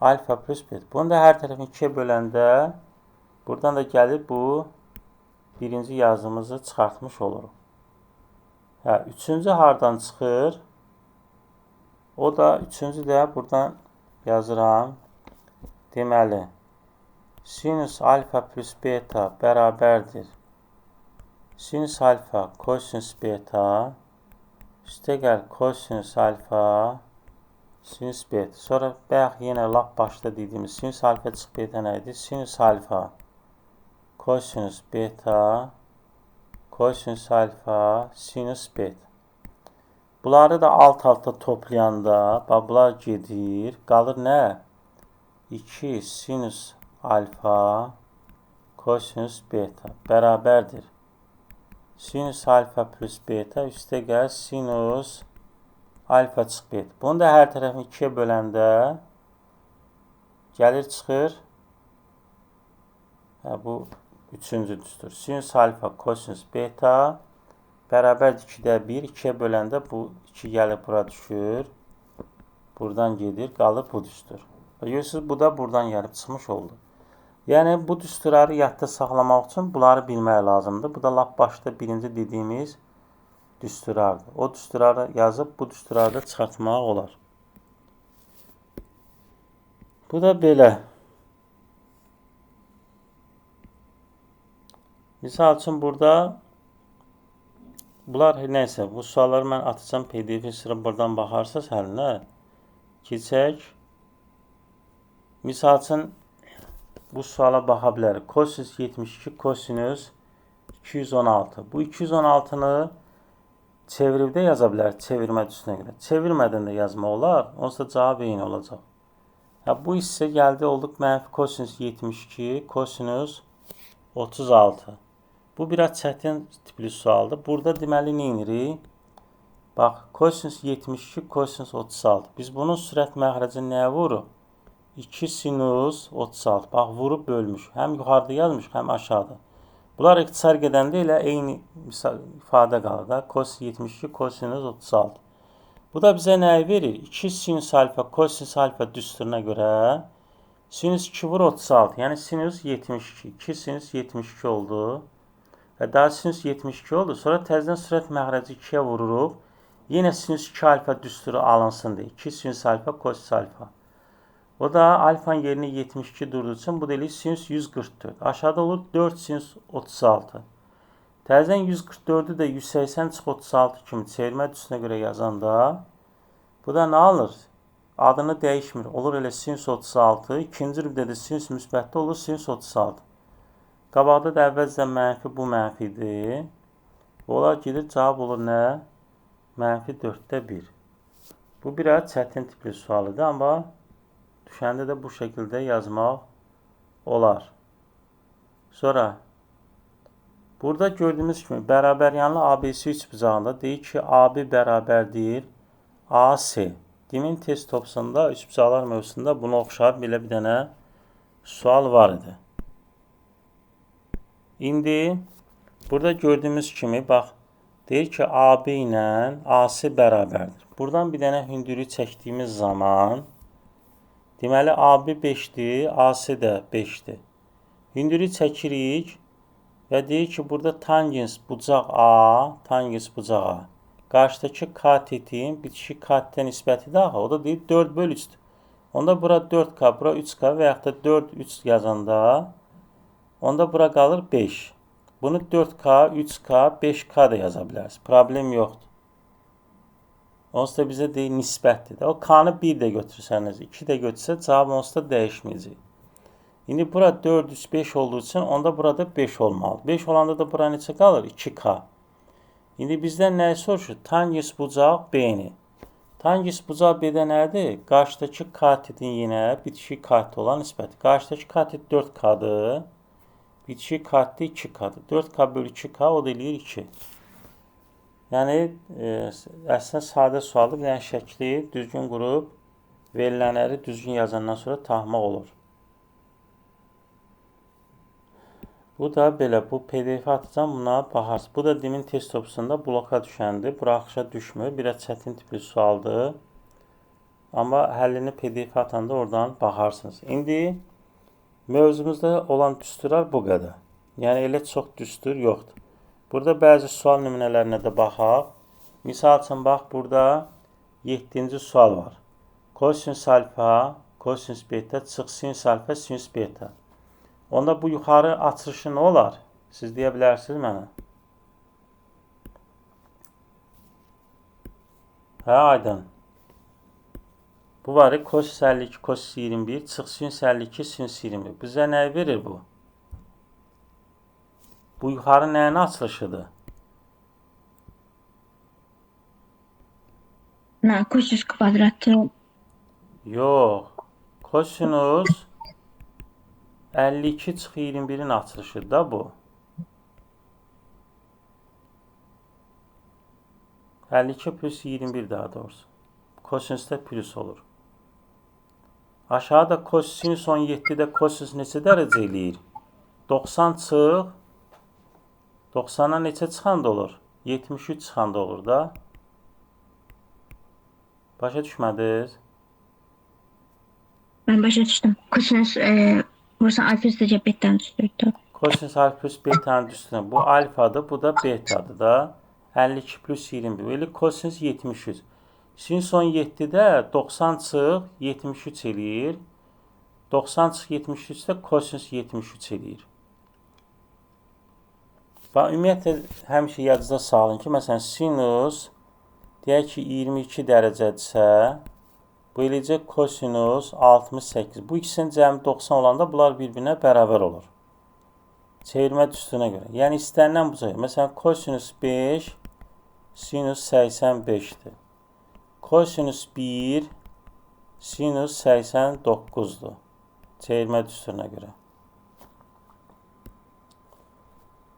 alfa plus beta. Bunu da hər tərəfini 2-yə böləndə, buradan da gəlir bu birinci yazımızı çıxartmış oluruq. Hə, üçüncü hardan çıxır? O da üçüncü də buradan yazıram. Deməli, sinüs alfa plus beta bərabərdir. Sinüs alfa kosinüs beta. Üstə gəl kosinüs alfa sinüs beta. Sonra bayaq yenə lap başda dediyimiz sinüs alfa çıx beta nə idi? Sinüs alfa kosinüs beta, kosinüs alfa, sinüs beta. Bunları da alt-alta toplayanda, bax, bunlar gedir. Qalır nə? 2 sinüs alfa, kosinüs beta bərabərdir. Sinüs alfa plus beta, üstə gəl sinüs alfa çıx beta. Bunu da hər tərəfini 2-yə böləndə gəlir, çıxır. Hə, bu üçüncü düstur. Sinüs alfa, kosinüs beta bərabərdir 2-də 1. 2-yə böləndə bu 2 gəlib bura düşür. Buradan gedir, qalır bu düstur. Görürsünüz, bu da buradan gəlib çıxmış oldu. Yəni, bu düsturları yadda saxlamaq üçün bunları bilmək lazımdır. Bu da lap başda birinci dediyimiz düsturlardır. O düsturları yazıb, bu düsturları da çıxartmaq olar. Bu da belə. Misal üçün, burada bunlar neysə, bu sualları mən atacağım PDF-i sıra buradan baxarsınız həlinə. Keçək. Misal üçün, bu suala baxa bilərik. Kosinüs 72, kosinüs 216. Bu 216-nı çevirib də yaza bilərik, çevirmə düstunə görə. Çevirmədən də yazma olar, onsuz da cavab eyni olacaq. Ya, bu hissə gəldi, olduq mənfi kosinüs 72, kosinüs 36. Bu biraz çətin tipli sualdır. Burada deməli nə edirik? Bax, kosinüs 72, kosinüs 36. Biz bunun sürət məxrəcini nəyə vuruq? 2 sinüs 36. Bax, vurub bölmüş. Həm yuxarıda yazmış, həm aşağıda. Bunlar ixtisar gedəndə elə eyni ifadə qalır da. Kosinüs 72, kosinüs 36. Bu da bizə nəyi verir? 2 sinüs alfa, kosinüs alfa düsturuna görə sinüs 2 vur 36. Yəni sinüs 72. 2 sinüs 72 oldu. Və daha sinüs 72 oldu. Sonra təzədən sürət məxrəci 2-yə vururuq. Yenə sinüs 2 alfa düsturu alınsın deyə. 2 sinüs alfa, kosinüs alfa. O da alfanın yerinə 72 durduğu üçün bu deyilir sinüs 144. Aşağıda olur 4 sinüs 36. Təzədən 144-ü də 180 çıx 36 kimi çevirmə düstununa görə yazanda bu da nə alır? Adını dəyişmir. Olur elə sinüs 36. İkinci rübdə də sinüs müsbətdə olur sinüs 36. Qabaqda da əvvəlcədən mənfi bu mənfidir. Olar gedir, cavab olur nə? Mənfi 4-də 1. Bu biraz çətin tipli sualıdır, amma düşəndə də bu şəkildə yazmaq olar. Sonra Burada gördüyümüz kimi bərabər yanlı ABC üçbucağında deyir ki, AB bərabərdir AC. Demin test topusunda üçbucaqlar mövzusunda buna oxşar belə bir dənə sual var idi. İndi burada gördüyümüz kimi bax deyir ki, AB ilə AC bərabərdir. Buradan bir dənə hündürlük çəkdiyimiz zaman deməli AB 5-dir, AC də 5-dir. Hündürlük çəkirik və deyir ki, burada tangens bucaq A, tangens bucaq A. Qarşıdakı katetin bitişik katitə nisbəti də o da deyir 4/3-dür. Onda bura 4K, bura 3K və yaxud da 4, 3 yazanda onda bura qalır 5. Bunu 4K, 3K, 5K da yaza bilərsiniz. Problem yoxdur. Onsuz da bizə deyir nisbətdir. O K-nı 1 də götürsəniz, 2 də götürsə cavab onsuz da dəyişməyəcək. İndi bura 4, 3, 5 olduğu üçün onda burada 5 olmalı. 5 olanda da bura neçə qalır? 2K. İndi bizdən nəyi soruşur? Tangens bucaq B-ni. Tangens bucaq B-də nədir? Qarşıdakı katetin yenə bitişik katet olan nisbəti. Qarşıdakı katet 4K-dır. Bitişik katet 2K-dır. 4K bölü 2K o da eləyir 2. Yəni, əslində sadə sualdır. Bir dənə şəkli düzgün qurub, verilənləri düzgün yazandan sonra tahmaq olur. Bu da belə, bu PDF atacam, buna baxarsınız. Bu da demin test topusunda bloka düşəndir. Buraxışa düşmür. Biraz çətin tipli sualdır. Amma həllini PDF atanda oradan baxarsınız. İndi mövzumuzda olan düsturlar bu qədər. Yəni, elə çox düstur yoxdur. Burada bəzi sual nümunələrinə də baxaq. Misal üçün, bax, burada 7-ci sual var. Kosinus alfa, kosinus beta, çıx sinus alfa, sinus beta. Onda bu yuxarı açılışı nə olar? Siz deyə bilərsiniz mənə. Hə, aydın. Bu var, kosinus 52, kosinus 21, çıx sinus 52, sinus 21. Bizə nə verir bu? Bu yuxarı nəyin açılışıdır? Kosinus kvadratı. Yox. Kosinus 52 çıx 21-in açılışıdır da bu. 52 plus 21 daha doğrusu. Kosinusda plus olur. Aşağıda kosinus 17-də kosinus neçə dərəcə eləyir? 90 çıx 90-a neçə çıxanda olur? 73 çıxanda olur da. Başa düşmədiniz? Ben başa düştüm. Kosinus vursan alfa üstü beta'nın üstüydü. Kosinus alfa plus beta'nın üstüne. Bu alfadır, bu da beta'dır da. 52 plus 21. Böyle kosinus 73. Sinüs 17-də 90 çıx 73 eləyir. 90 çıx 73-də kosinus 73 eləyir. Bax, ümumiyyətlə, həmişə yadınızda salın ki, məsələn, sinus deyək ki, 22 dərəcədirsə, bu eləyəcək kosinus 68. Bu ikisinin cəmi 90 olanda bunlar bir-birinə bərabər olur. Çevirmə düsturuna görə. Yəni, istənilən bu cəhət. Məsələn, kosinus 5, sinus 85-dir. Kosinus 1, sinus 89-dur. Çevirmə düsturuna görə.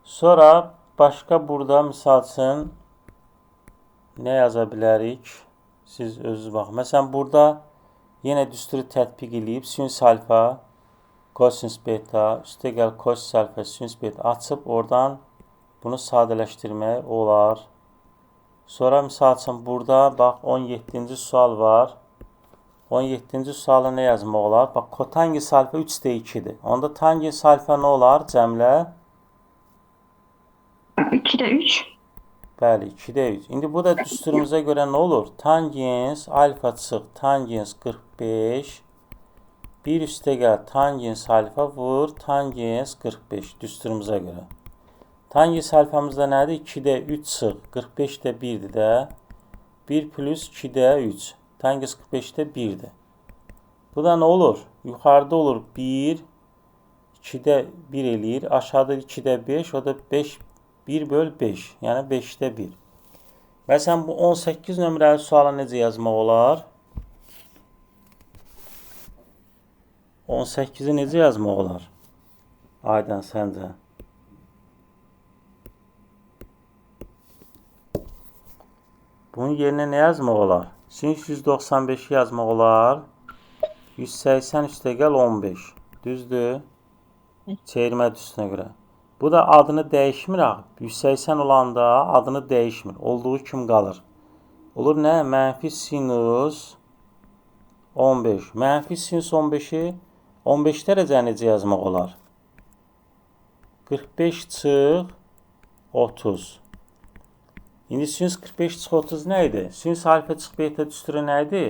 Sonra başqa burada misal üçün nə yaza bilərik? Siz özünüz baxın. Məsələn, burada yenə düsturu tətbiq edib sinus alfa, kosinus beta, üstə gəl kosinus alfa, sinus beta açıb oradan bunu sadələşdirmək olar. Sonra misal üçün burada bax 17-ci sual var. 17-ci sualı nə yazmaq olar? Bax, kotangens alfa 3-də 2-dir. Onda tangens alfa nə olar? Cəmlə 2'de 3. Bəli, 2-də 3. İndi bu da düsturumuza görə nə olur? Tangens alfa çıx, tangens 45. Bir üstə gəl, tangens alfa vur, tangens 45 düsturumuza görə. Tangens alfamızda nədir? 2-də 3 çıx, 45-də 1-dir də. 1 plus 2-də 3. Tangens 45-də 1-dir. Bu da nə olur? Yuxarıda olur 1, 2-də 1 eləyir. Aşağıda 2-də 5, o da 5, 1 böl 5. Yəni 5-də 1. Məsələn, bu 18 nömrəli suala necə yazmaq olar? 18-i necə yazmaq olar? Aydın səncə? Bunun yerine ne yazmaq olar? Sinüs 195'i yazmaq olar. 180 üstəgəl 15. Düzdür? Çevirmə üstünə görə. Bu da adını dəyişmir. 180 olanda adını dəyişmir. Olduğu kimi qalır. Olur nə? Mənfi sinüs 15. Mənfi sinüs 15'i 15 dərəcə necə yazmaq olar? 45 çıx 30. İndi sinüs 45 çıx 30 nə idi? Sinüs alfa çıx beta düsturu nə idi?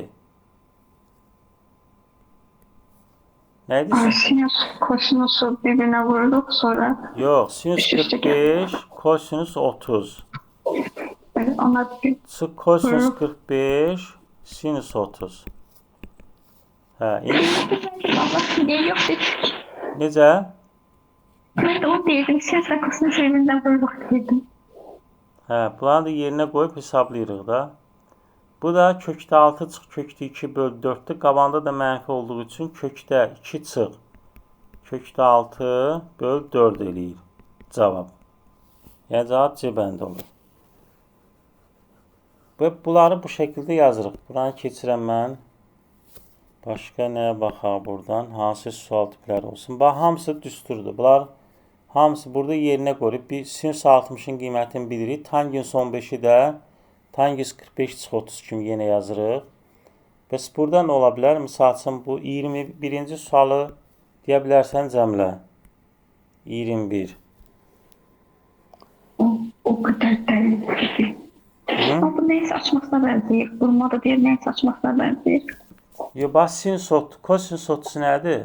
Nə idi? Sinüs, kosinusu birbirine vurduk sonra. Yox, sinüs 45, kosinüs 30. Evet, onlar bir Çıx kosinüs 45, sinüs 30. Hə, indi ne yok dedik. necə? Ben de o değildim. Sinüs ve kosinüs birbirinden vurduk dedim. Hə, bunları da yerinə qoyub hesablayırıq da. Bu da kökdə 6 çıx kökdə 2 böl 4'dür. Qabağında da mənfi olduğu üçün kökdə 2 çıx kökdə 6 böl 4 eləyir. Cavab. Yəni cavab C bəndə olur. Və bunları bu şəkildə yazırıq. Buranı keçirəm mən. Başqa nəyə baxaq buradan? Hansı sual tipləri olsun? Bax, hamısı düsturdur. Bunlar hamısı burada yerinə qoyub. Bir sinüs 60'ın qiymətini bilirik. Tangens 15'i də tangens 45 çıx 30 kimi yenə yazırıq. Bəs burada nə ola bilər? Misal üçün bu 21-ci sualı deyə bilərsən cəmlə. 21. O kadar değil. Ama bu neyse açmasına benziyor. Vurma da diğer neyse açmasına benziyor. Yo, bax, sinüs 30, kosinüs 30 nədir?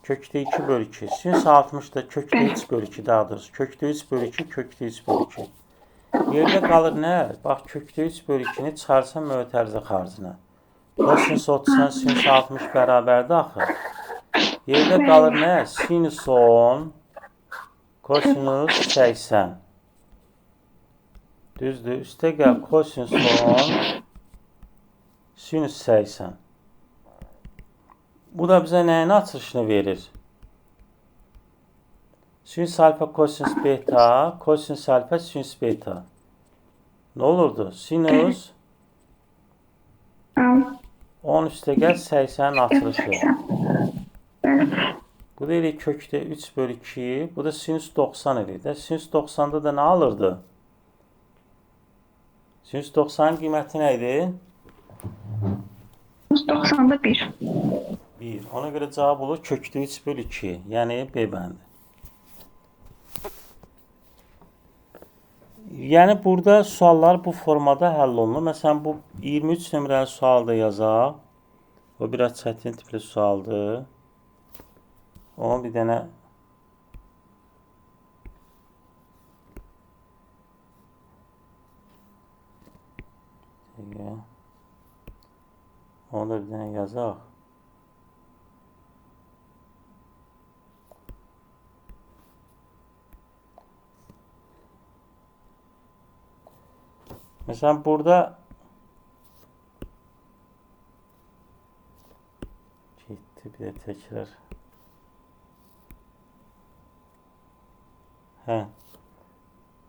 Kökdə 2 bölü 2. Sinüs 60 da kökdə 3 bölü 2 daha doğrusu. Kökdə 3 bölü 2, kökdə 3 bölü 2. Yerdə qalır nə? Bax, kökdə 3 bölü 2'ni çıxarsan mötərizə xaricine. Kosinüs 30'dan sinüs 60 bərabərdir axı. Yerdə qalır nə? Sinüs 10, kosinüs 80. Düzdür. Üstə gəl kosinüs 10, sinüs 80. Bu da bizə nəyin açılışını verir? Sinüs alfa, kosinüs beta, kosinüs alfa, sinüs beta. Nə olurdu? Sinüs 10 üstə gəl 80'in açılışı. Bu da elə kökdə 3 bölü 2. Bu da sinüs 90 eləyir. Sinüs 90'da da nə alırdı? Sinüs 90'ın qiyməti nə idi? 90'da 1. 1. Ona görə cavab olur kökdə 3 bölü 2. Yəni B bəndi. Yəni burada suallar bu formada həll olunur. Məsələn, bu 23 nömrəli sualda yazaq. O biraz çətin tipli sualdır. Onun bir dənə onu da bir dənə yazaq. Məsələn, burada getdi bir də təkrar. Hə.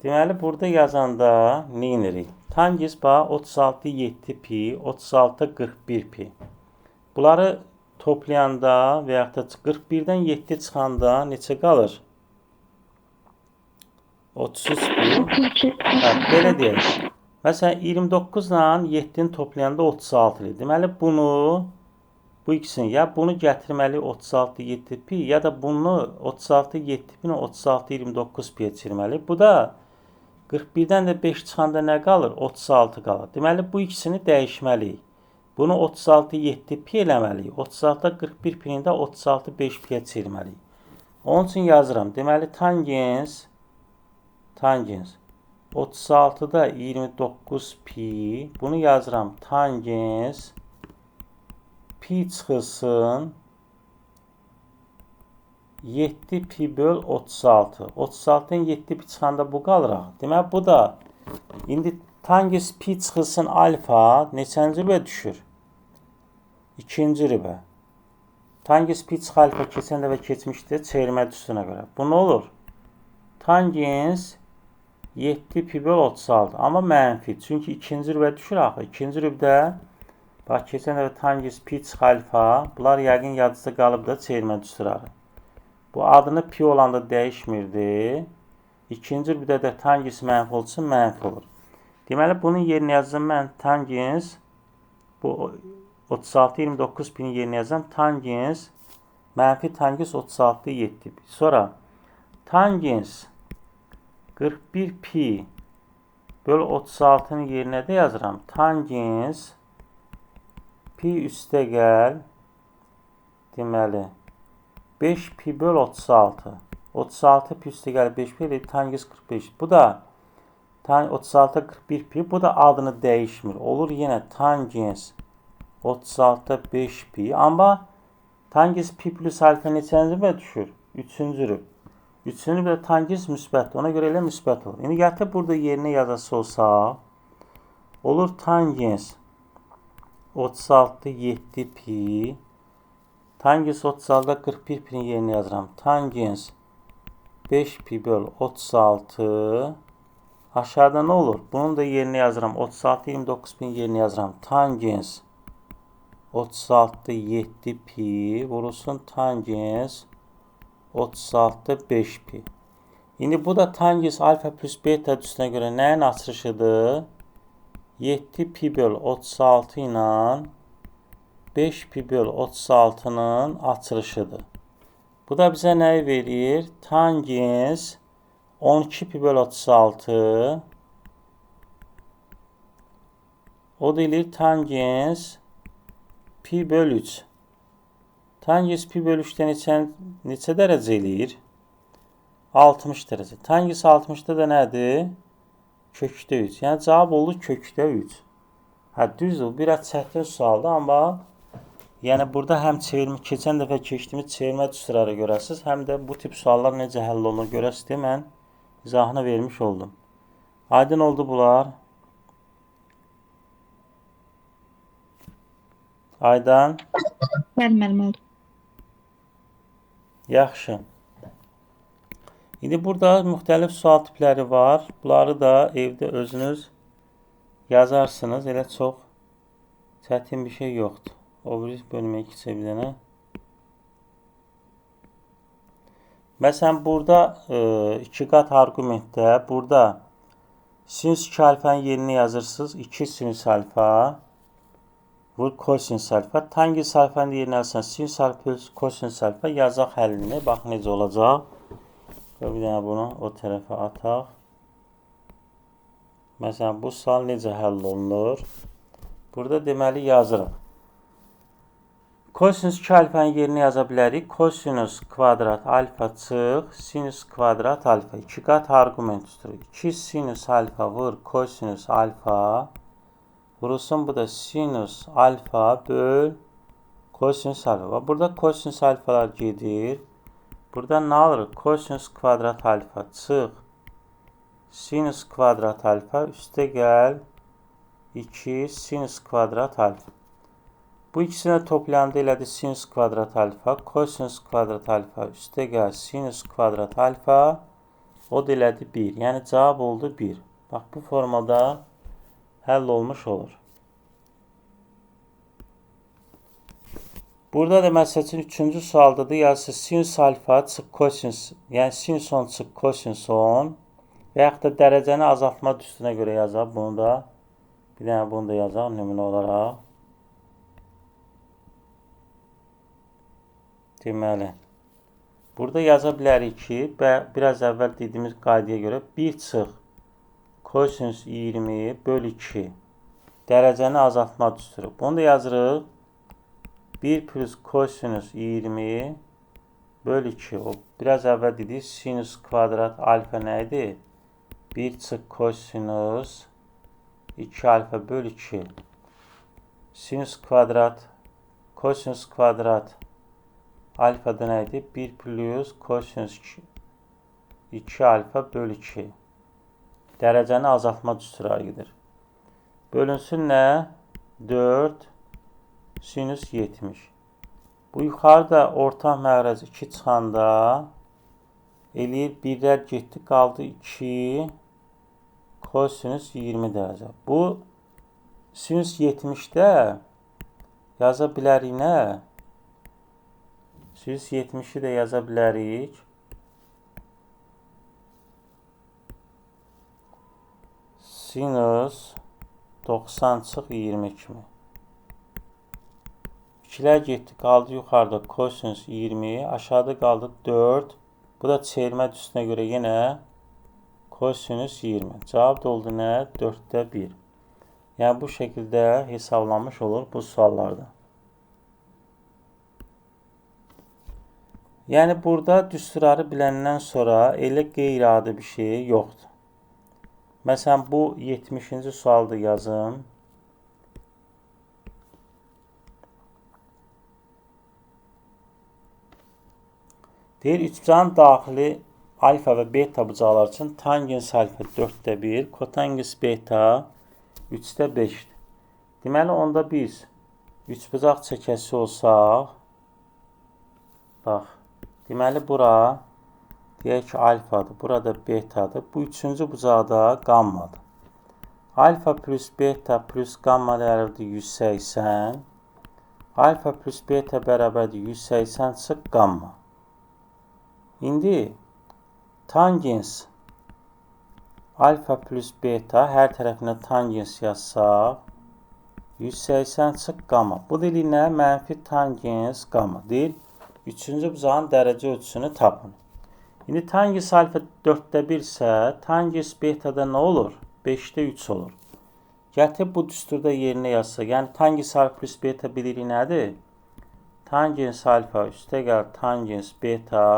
Deməli, burada yazanda nə edirik? Tangens bax 36 7 pi, 36 41 pi. Bunları toplayanda və yaxud da 41'dən 7 çıxanda neçə qalır? 33 pi. Hə, belə deyək. Məsələn, 29 ilə 7'ni toplayanda 36 idi. Deməli, bunu, bu ikisini, ya bunu gətirməli 36 7 pi, ya da bunu 36 7 pi 36 29 piyə çevirməli. Bu da 41'dən də 5 çıxanda nə qalır? 36 qalır. Deməli, bu ikisini dəyişməliyik. Bunu 36 7 pi eləməliyik. 36 41 pini də 36 5 piyə çevirməliyik. Onun üçün yazıram. Deməli, tangens 36'da 29 pi. Bunu yazıram. Tangens pi çıxılsın 7 pi böl 36. 36'dan 7 pi çıxanda bu qalır. Deməli, bu da indi tangens pi çıxılsın alfa neçənci rübə düşür? 2-ci rübə. Tangens pi çıx alfa keçən dəfə keçmişdi çevirmə düsturuna görə. Bu nə olur? Tangens 7 pi böl 36. Amma mənfi. Çünki ikinci rübə düşür axı. İkinci rübdə bax keçən dəfə tangis pi çıx alfa. Bunlar yəqin yadınızda qalıb da çevirmə düsturarı. Bu adını pi olanda dəyişmirdi. İkinci rübdə də tangis mənfi olsa mənfi olur. Deməli bunun yerinə yazsam mən tangins bu 36 29 pinin yerinə yazsam tangins mənfi tangins 36 7 pi. Sonra tangins 41 pi böl 36'nın yerinə də yazıram. Tangins pi üstə gəl deməli 5 pi böl 36. 36 pi üstə gəl 5 pi tangins 45. Bu da 36 41 pi. Bu da adını dəyişmir. Olur yenə tangins 36 5 pi. Amma tangins pi plus alfa neçənci rübə düşür? 3-cü rüb. 3-cü rübdə tangins müsbətdir. Ona görə elə müsbət olur. İndi gətir burada yerinə yazası olsa olur tangins 36 7 pi. Tangins 36 41 pinin yerinə yazıram. Tangins 5 pi böl 36. Aşağıda nə olur? Bunun da yerinə yazıram. 36 29 pinin yerinə yazıram. Tangins 36 7 pi vurulsun tangins 36 5 pi. İndi bu da tangins alfa plus beta düzünə görə nəyin açılışıdır? 7 pi böl 36 ilə 5 pi böl 36'nın açılışıdır. Bu da bizə nəyi verir? Tangins 12 pi böl 36 o deyilir tangins pi böl 3. Tangins pi böl 3'dən neçə dərəcə eləyir? 60 dərəcə. Tangins 60'da da nədir? Kökdə 3. Yəni cavab oldu kökdə 3. Hə, düzdür. Biraz çətin sualdır, amma yəni burada həm çevirmə, keçən dəfə keçdiyimiz çevirmə düsturları görəsiniz, həm də bu tip suallar necə həll olunur görəsiniz deyə mən izahını vermiş oldum. Aydın oldu bunlar. Aydan. Bəli, müəllim oldu. Yaxşı. İndi burada müxtəlif sual tipləri var. Bunları da evdə özünüz yazarsınız. Elə çox çətin bir şey yoxdur. O biri bölməyə keçə bir dənə. Məsələn, burada 2 qat arqumentdə burada sinüs 2 alfanın yerinə yazırsınız. 2 sinüs alfa vur kosinüs alfa. Tangins alfanın yerinə yazırsanız sinüs alfa plus kosinüs alfa yazaq həllini. Bax necə olacaq. Bir dənə bunu o tərəfə ataq. Məsələn, bu sual necə həll olunur? Burada deməli yazırıq. Kosinüs 2 alfanın yerinə yaza bilərik. Kosinüs kvadrat alfa çıx, sinüs kvadrat alfa. 2 qat arqument üstürük. 2 sinüs alfa vur kosinüs alfa. Vurulsun bu da sinüs alfa böl kosinüs alfa. Burada kosinüs alfalar gedir. Burada nə alırıq? Kosinüs kvadrat alfa çıx. Sinüs kvadrat alfa üstə gəl 2 sinüs kvadrat alfa. Bu ikisini toplayanda elədi sinüs kvadrat alfa. Kosinüs kvadrat alfa üstə gəl sinüs kvadrat alfa. O da elədi 1. Yəni cavab oldu 1. Bax bu formada həll olmuş olur. Burada da məsəl üçün 3-cü sualda da yazısı sinüs alfa çıx kosinüs, yəni sinüs 10 çıx kosinüs 10 və yaxud da dərəcəni azaltma düsturuna görə yazaq. Bunu da bir dənə bunu da yazaq nümunə olaraq. Deməli, burada yaza bilərik ki, biraz əvvəl dediyimiz qaydaya görə 1 çıx kosinüs 20 böl 2 dərəcəni azaltma düsturu. Bunu da yazırıq. 1 plus kosinüs 20 böl 2. O biraz əvvəl dedik sinüs kvadrat alfa nə idi? 1 çıx kosinüs 2 alfa böl 2. Sinüs kvadrat kosinüs kvadrat alfa da nə idi? 1 plus kosinüs 2 alfa böl 2. Dərəcəni azaltma düsturuna gedir. Bölünsün nə? 4 sinüs 70. Bu yuxarıda orta məxrəc 2 çıxanda eləyir 1'lər getdi, qaldı 2 Kosinüs 20 dərəcə. Bu sinüs 70-də yaza bilərik nə? Sinüs 70-i də yaza bilərik. Sinüs 90/20 kimi. İkilər getdi, qaldı yuxarıda kosinüs 20, aşağıda qaldı 4. Bu da çevirmə üstünə görə yenə kosinüs 20. Cavab da oldu nə? 4-də 1. Yəni bu şəkildə hesablanmış olur bu suallarda. Yəni burada düsturları biləndən sonra elə qeyri-adi bir şey yoxdur. Məsələn, bu 70-ci sualda yazım. Deyir, üçbucağın daxili alfa və beta bucaqlar üçün tangens alfa 4-də 1, kotangens beta 3-də 5-dir. Deməli, onda biz üçbucaq çəkəsi olsaq, bax, deməli, bura deyək ki, alfadır, burada betadır. Bu üçüncü bucaqda qammadır. Alfa plus beta plus qamma dəyərlidir 180. Alfa plus beta bərabərdir 180 çıx qamma. İndi tangens alfa plus beta hər tərəfinə tangens yazsaq 180 çıx qamma. Bu deyilir nə? Mənfi tangens qamma. Deyil, üçüncü bucağın dərəcə ölçüsünü tapın. İndi tangens alfa 4-də 1 isə tangens betada nə olur? 5-də 3 olur. Gətir bu düsturda yerinə yazsa. Yəni tangens alfa plus beta bilirik nədir? Tangens alfa üstə gəl tangens beta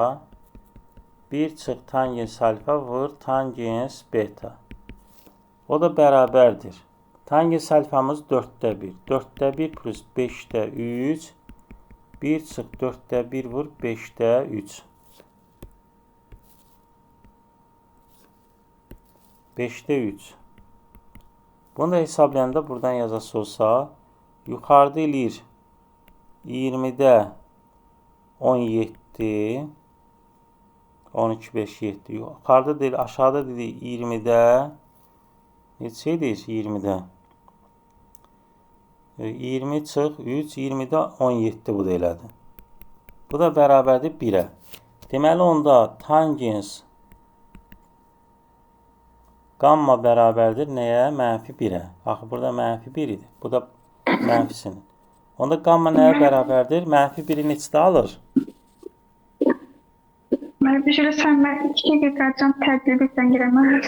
1 çıx tangens alfa vur tangens beta. O da bərabərdir. Tangens alfamız 4-də 1. 4-də 1 plus 5-də 3. 1 çıx 4-də 1 vur 5-də 3. 5-də 3. Bunu da hesablayanda buradan yazası olsa yuxarıda eləyir 20-də 17 12, 5, 7. Yuxarıda deyil, aşağıda deyil 20-də. Neçə edir 20-də? 20 çıx 3, 20-də 17 bu da elədir. Bu da bərabərdir 1-ə. Deməli, onda tangens qamma bərabərdir nəyə? Mənfi 1-ə. Axı, burada mənfi 1 idi. Bu da mənfisinin. Onda qamma nəyə bərabərdir? Mənfi 1-i neçədə alır? Bir şöyle sen ben 2'ye getireceğim tədbirlikdən girəməz.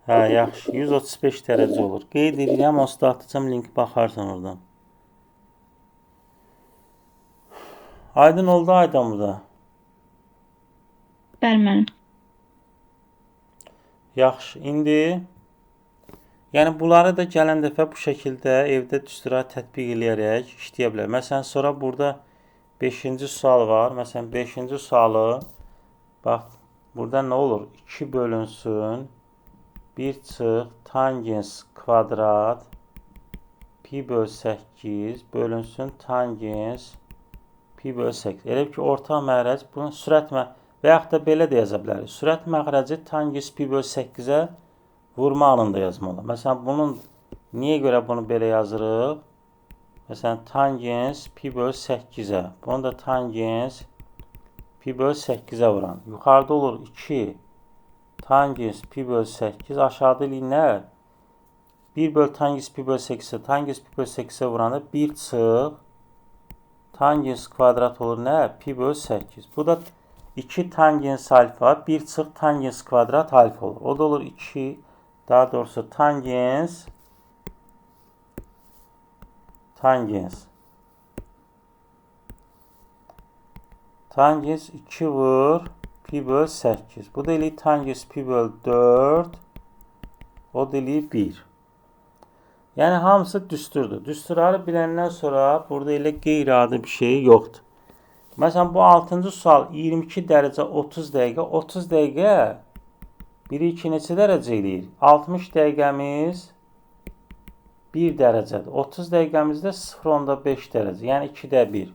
Hə, yaxşı. 135 dərəcə olur. Qeyd edirəm, onsuz da atacağım linki baxarsan oradan. Aydın oldu Aydan burada. Bəli, mənim. Yaxşı. İndi yəni bunları da gələn dəfə bu şəkildə evdə düstura tətbiq eləyərək işləyə bilər. Məsələn, sonra burada 5-ci sual var. Məsələn, 5-ci sualı bax, burada nə olur? 2 bölünsün 1 çıx tangens kvadrat pi böl 8 bölünsün tangens pi böl 8. Elə ki, orta məxrəc bunun sürət və yaxud da belə də yaza bilərik. Sürət məxrəci tangens pi böl 8-ə vurma halında yazmalı. Məsələn, bunun niyə görə bunu belə yazırıq? Məsələn, tangens pi böl 8-ə. Bunu da tangens pi böl 8-ə vuran. Yuxarıda olur 2 tangens pi böl 8. Aşağıda ilə nə? 1 böl tangens pi böl 8-ə. Tangens pi böl 8-ə vuranda 1 çıx tangens kvadrat olur nə? Pi böl 8. Bu da 2 tangens alfa 1 çıx tangens kvadrat alfa olur. O da olur 2 daha doğrusu tangens tangens 2 vur pi böl 8. Bu da eləyir tangens pi böl 4. O da eləyir 1. Yəni hamısı düsturdur. Düsturları biləndən sonra burada elə qeyri-adi bir şey yoxdur. Məsələn, bu 6-cı sual 22 dərəcə 30 dəqiqə. 30 dəqiqə 1-i 2 neçə dərəcə eləyir? 60 dəqiqəmiz 1 dərəcədir. 30 dəqiqəmizdə 0,5 dərəcə. Yəni 2-də 1.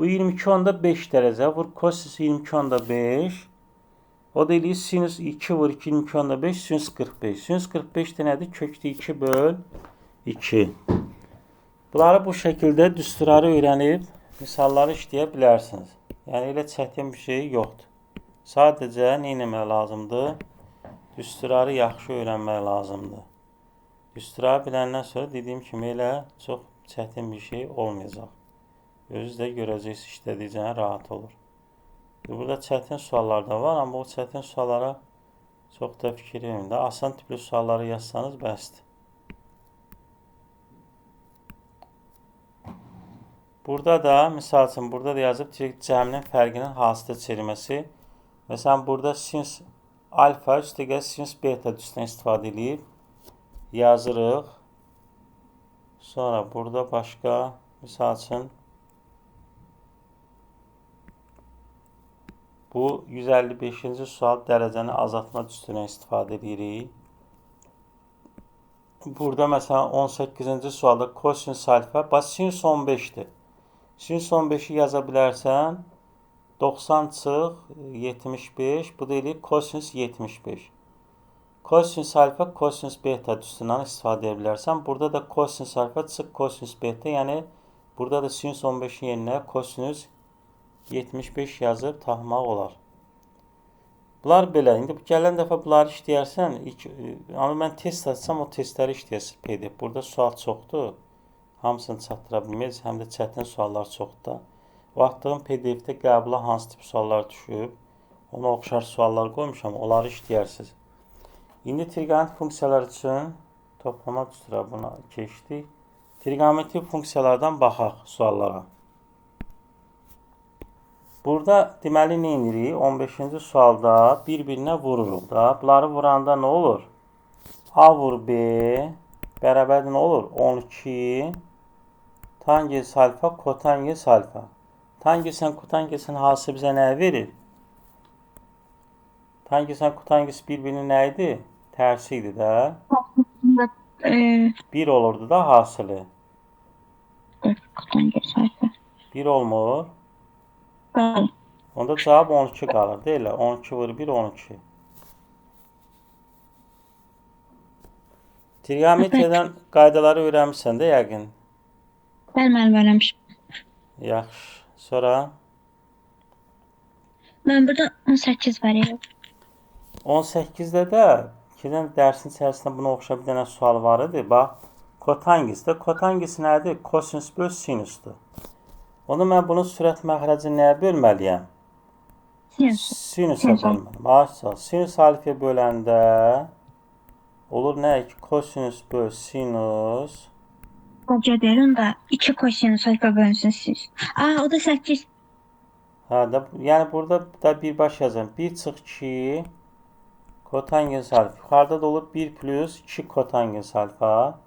Bu 22,5 dərəcə. Vur kosinüs 22,5. O da eləyir sinüs 2 vur 2 imkanında 5 sinüs 45. Sinüs 45 də nədir? Kökdə 2 böl 2. Bunları bu şəkildə düsturları öyrənib misalları işləyə bilərsiniz. Yəni elə çətin bir şey yoxdur. Sadəcə nə etmək lazımdır? Düsturları yaxşı öyrənmək lazımdır. Düsturları biləndən sonra dediyim kimi elə çox çətin bir şey olmayacaq. Özünüz də görəcəksiniz, işlədikcə rahat olur. Burada çətin suallar da var, amma o çətin suallara çox da fikir verin də. Asan tipli sualları yazsanız bəsdir. Burada da, misal üçün, burada da yazıb cəminin fərqinin hansıdır çevirməsi. Məsələn, burada sinüs alfa üstə gəl sinüs beta düzdən istifadə edib yazırıq. Sonra burada başqa, misal üçün, bu 155-ci sual dərəcəni azaltma düsturundan istifadə edirik. Burada məsələn 18-ci sualda kosinüs alfa, bax sinüs 15-dir. Sinüs 15-i yaza bilərsən, 90 çıx 75, bu da eləyir kosinüs 75. Kosinüs alfa, kosinüs beta düsturundan istifadə edə bilərsən. Burada da kosinüs alfa çıx kosinüs beta, yəni burada da sinüs 15-in yerinə kosinüs 75 yazıb tapmaq olar. Bunlar belə. İndi gələn dəfə bunları işləyərsən, amma mən test açsam o testləri işləyəsiz PDF. Burada sual çoxdur. Hamısını çatdıra bilməyiz, həm də çətin suallar çoxdur. Vaxtdığım PDF-də qəbula hansı tip suallar düşüb, ona oxşar suallar qoymuşam, onları işləyərsiniz. İndi trigonometrik funksiyalar üçün toplama düsturu buna keçdik. Trigonometrik funksiyalardan baxaq suallara. Burada deməli nə edirik? 15-ci sualda bir-birinə vururuq da. Bunları vuranda nə olur? A vur B bərabərdir nə olur? 12 tangens alfa kotangens alfa. Tangensen kotangensin hansı bizə nə verir? Tangensen kotangens bir-birinin nə idi? Tərsi idi də. 1 olurdu da hasılı. Kotangens alfa. 1 olmur. Onda cavab 12 qalır, deyil? 12 vur 1, 12. Trigonometriyadan qaydaları öyrənmişsən də yəqin. Bəli, müəllim, öyrənmişəm. Yaxşı. Sonra? Mən burada 18 var ya. 18-də də dərsin içərisində buna oxşar bir dənə sual var idi. Bax, kotangesdə. Kotanges nədir? Kosinüs böl sinüsdür. Onu mən bunun sürət məxrəcini nəyə bölməliyəm? Sinüsə bölməliyəm. Aşağı. Sinüs alfaya böləndə olur nə ki? Kosinüs böl sinüs. Qoca deyirəm də 2 kosinüs alfa bölünsün sinüs. O da 8. Hə, yəni burada da birbaş yazın. 1 çıx 2 kotangens alfa. Yuxarıda da olur 1 plus 2 kotangens alfa.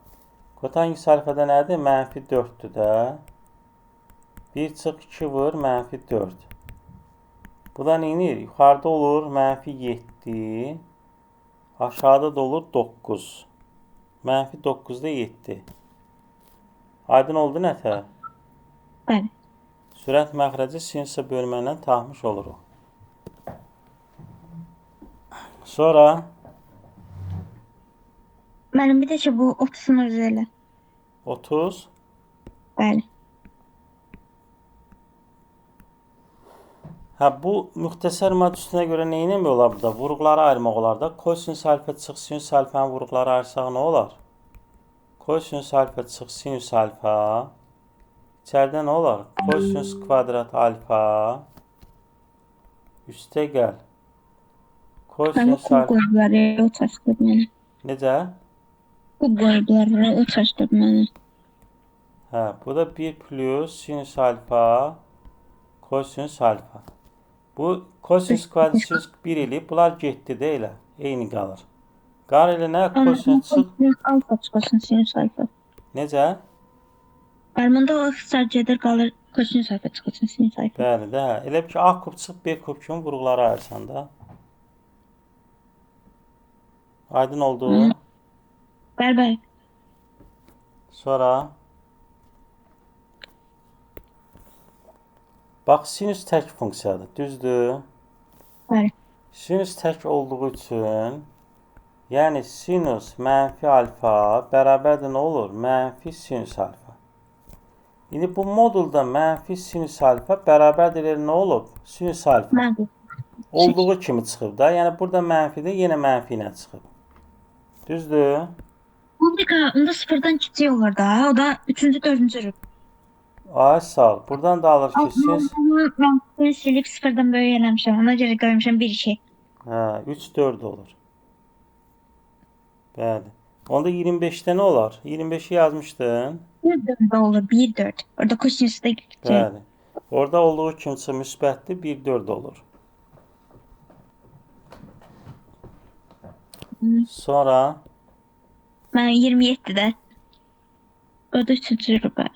Kotangens alfa da nədir? Mənfi 4-dür də. 1 çıx 2 vur, mənfi 4. Bu da neyinir? Yuxarıda olur mənfi 7. Aşağıda da olur 9. Mənfi 9-da 7. Aydın oldu nətə? Bəli. Sürət məxrəci sinüsə bölməklə tapmış oluruq. Sonra Mənim bir də ki, bu 30-un özü elə. 30. Bəli. Hə, bu müxtəsər mad üstünə görə nə etmək olar burada? Vuruqları ayırmaq olar da. Kosinüs alfa çıx sinüs alfanın vuruqları ayırsaq nə olar? Kosinüs alfa çıx sinüs alfa. İçəridə nə olar? Kosinüs kvadrat alfa. Üstə gəl. Kosinüs alfa. Kub qoyublar ya, o çaşdırdı məni. Necə? Kub qoyublar ya, o çaşdırdı məni. Hə, bu da 1 plus sinüs alfa. Kosinüs alfa. Bu kosinüs kvadrat sinüs 1 eləyib. Bunlar getdi də elə. Eyni qalır. Qar elə nə? Kosinüs çıx. Sinüs alfa çıxılsın, sinüs alfa. Necə? Armanda o ixtisar gedir, qalır kosinüs alfa çıxılsın, sinüs alfa. Bəli də. Elə bir ki, A kub çıx, B kub kimi vuruqları ayırsan da. Aydın oldu. Bəli, bəli. Sonra bax, sinüs tək funksiyadır. Düzdür? Bəli. Sinüs tək olduğu üçün, yəni sinus mənfi alfa bərabərdir nə olur? Mənfi sinüs alfa. İndi bu modulda mənfi sinüs alfa bərabərdir nə olub? Sinüs alfa. Mənfi. Olduğu kimi çıxıb da. Yəni burada mənfidir, yenə mənfi ilə çıxıb. Düzdür? Bu onda sıfırdan kiçik olur da. O da 3-cü, 4-cü rüb. Ay sağ ol. Buradan da alır ki siz... Ben silip sıfırdan böyle eləmişəm. Ona görə qoymuşam 1-2. Hə, 3-4 olur. Bəli. Onda 25-də nə olar? 25-i yazmışdın. 1-4 olur. 1-4. Orada kosinüs də kiçik. Bəli. Orada olduğu kimi müsbətdir, 1-4 olur. Sonra Mən 27-də. O da 3-cü rübə.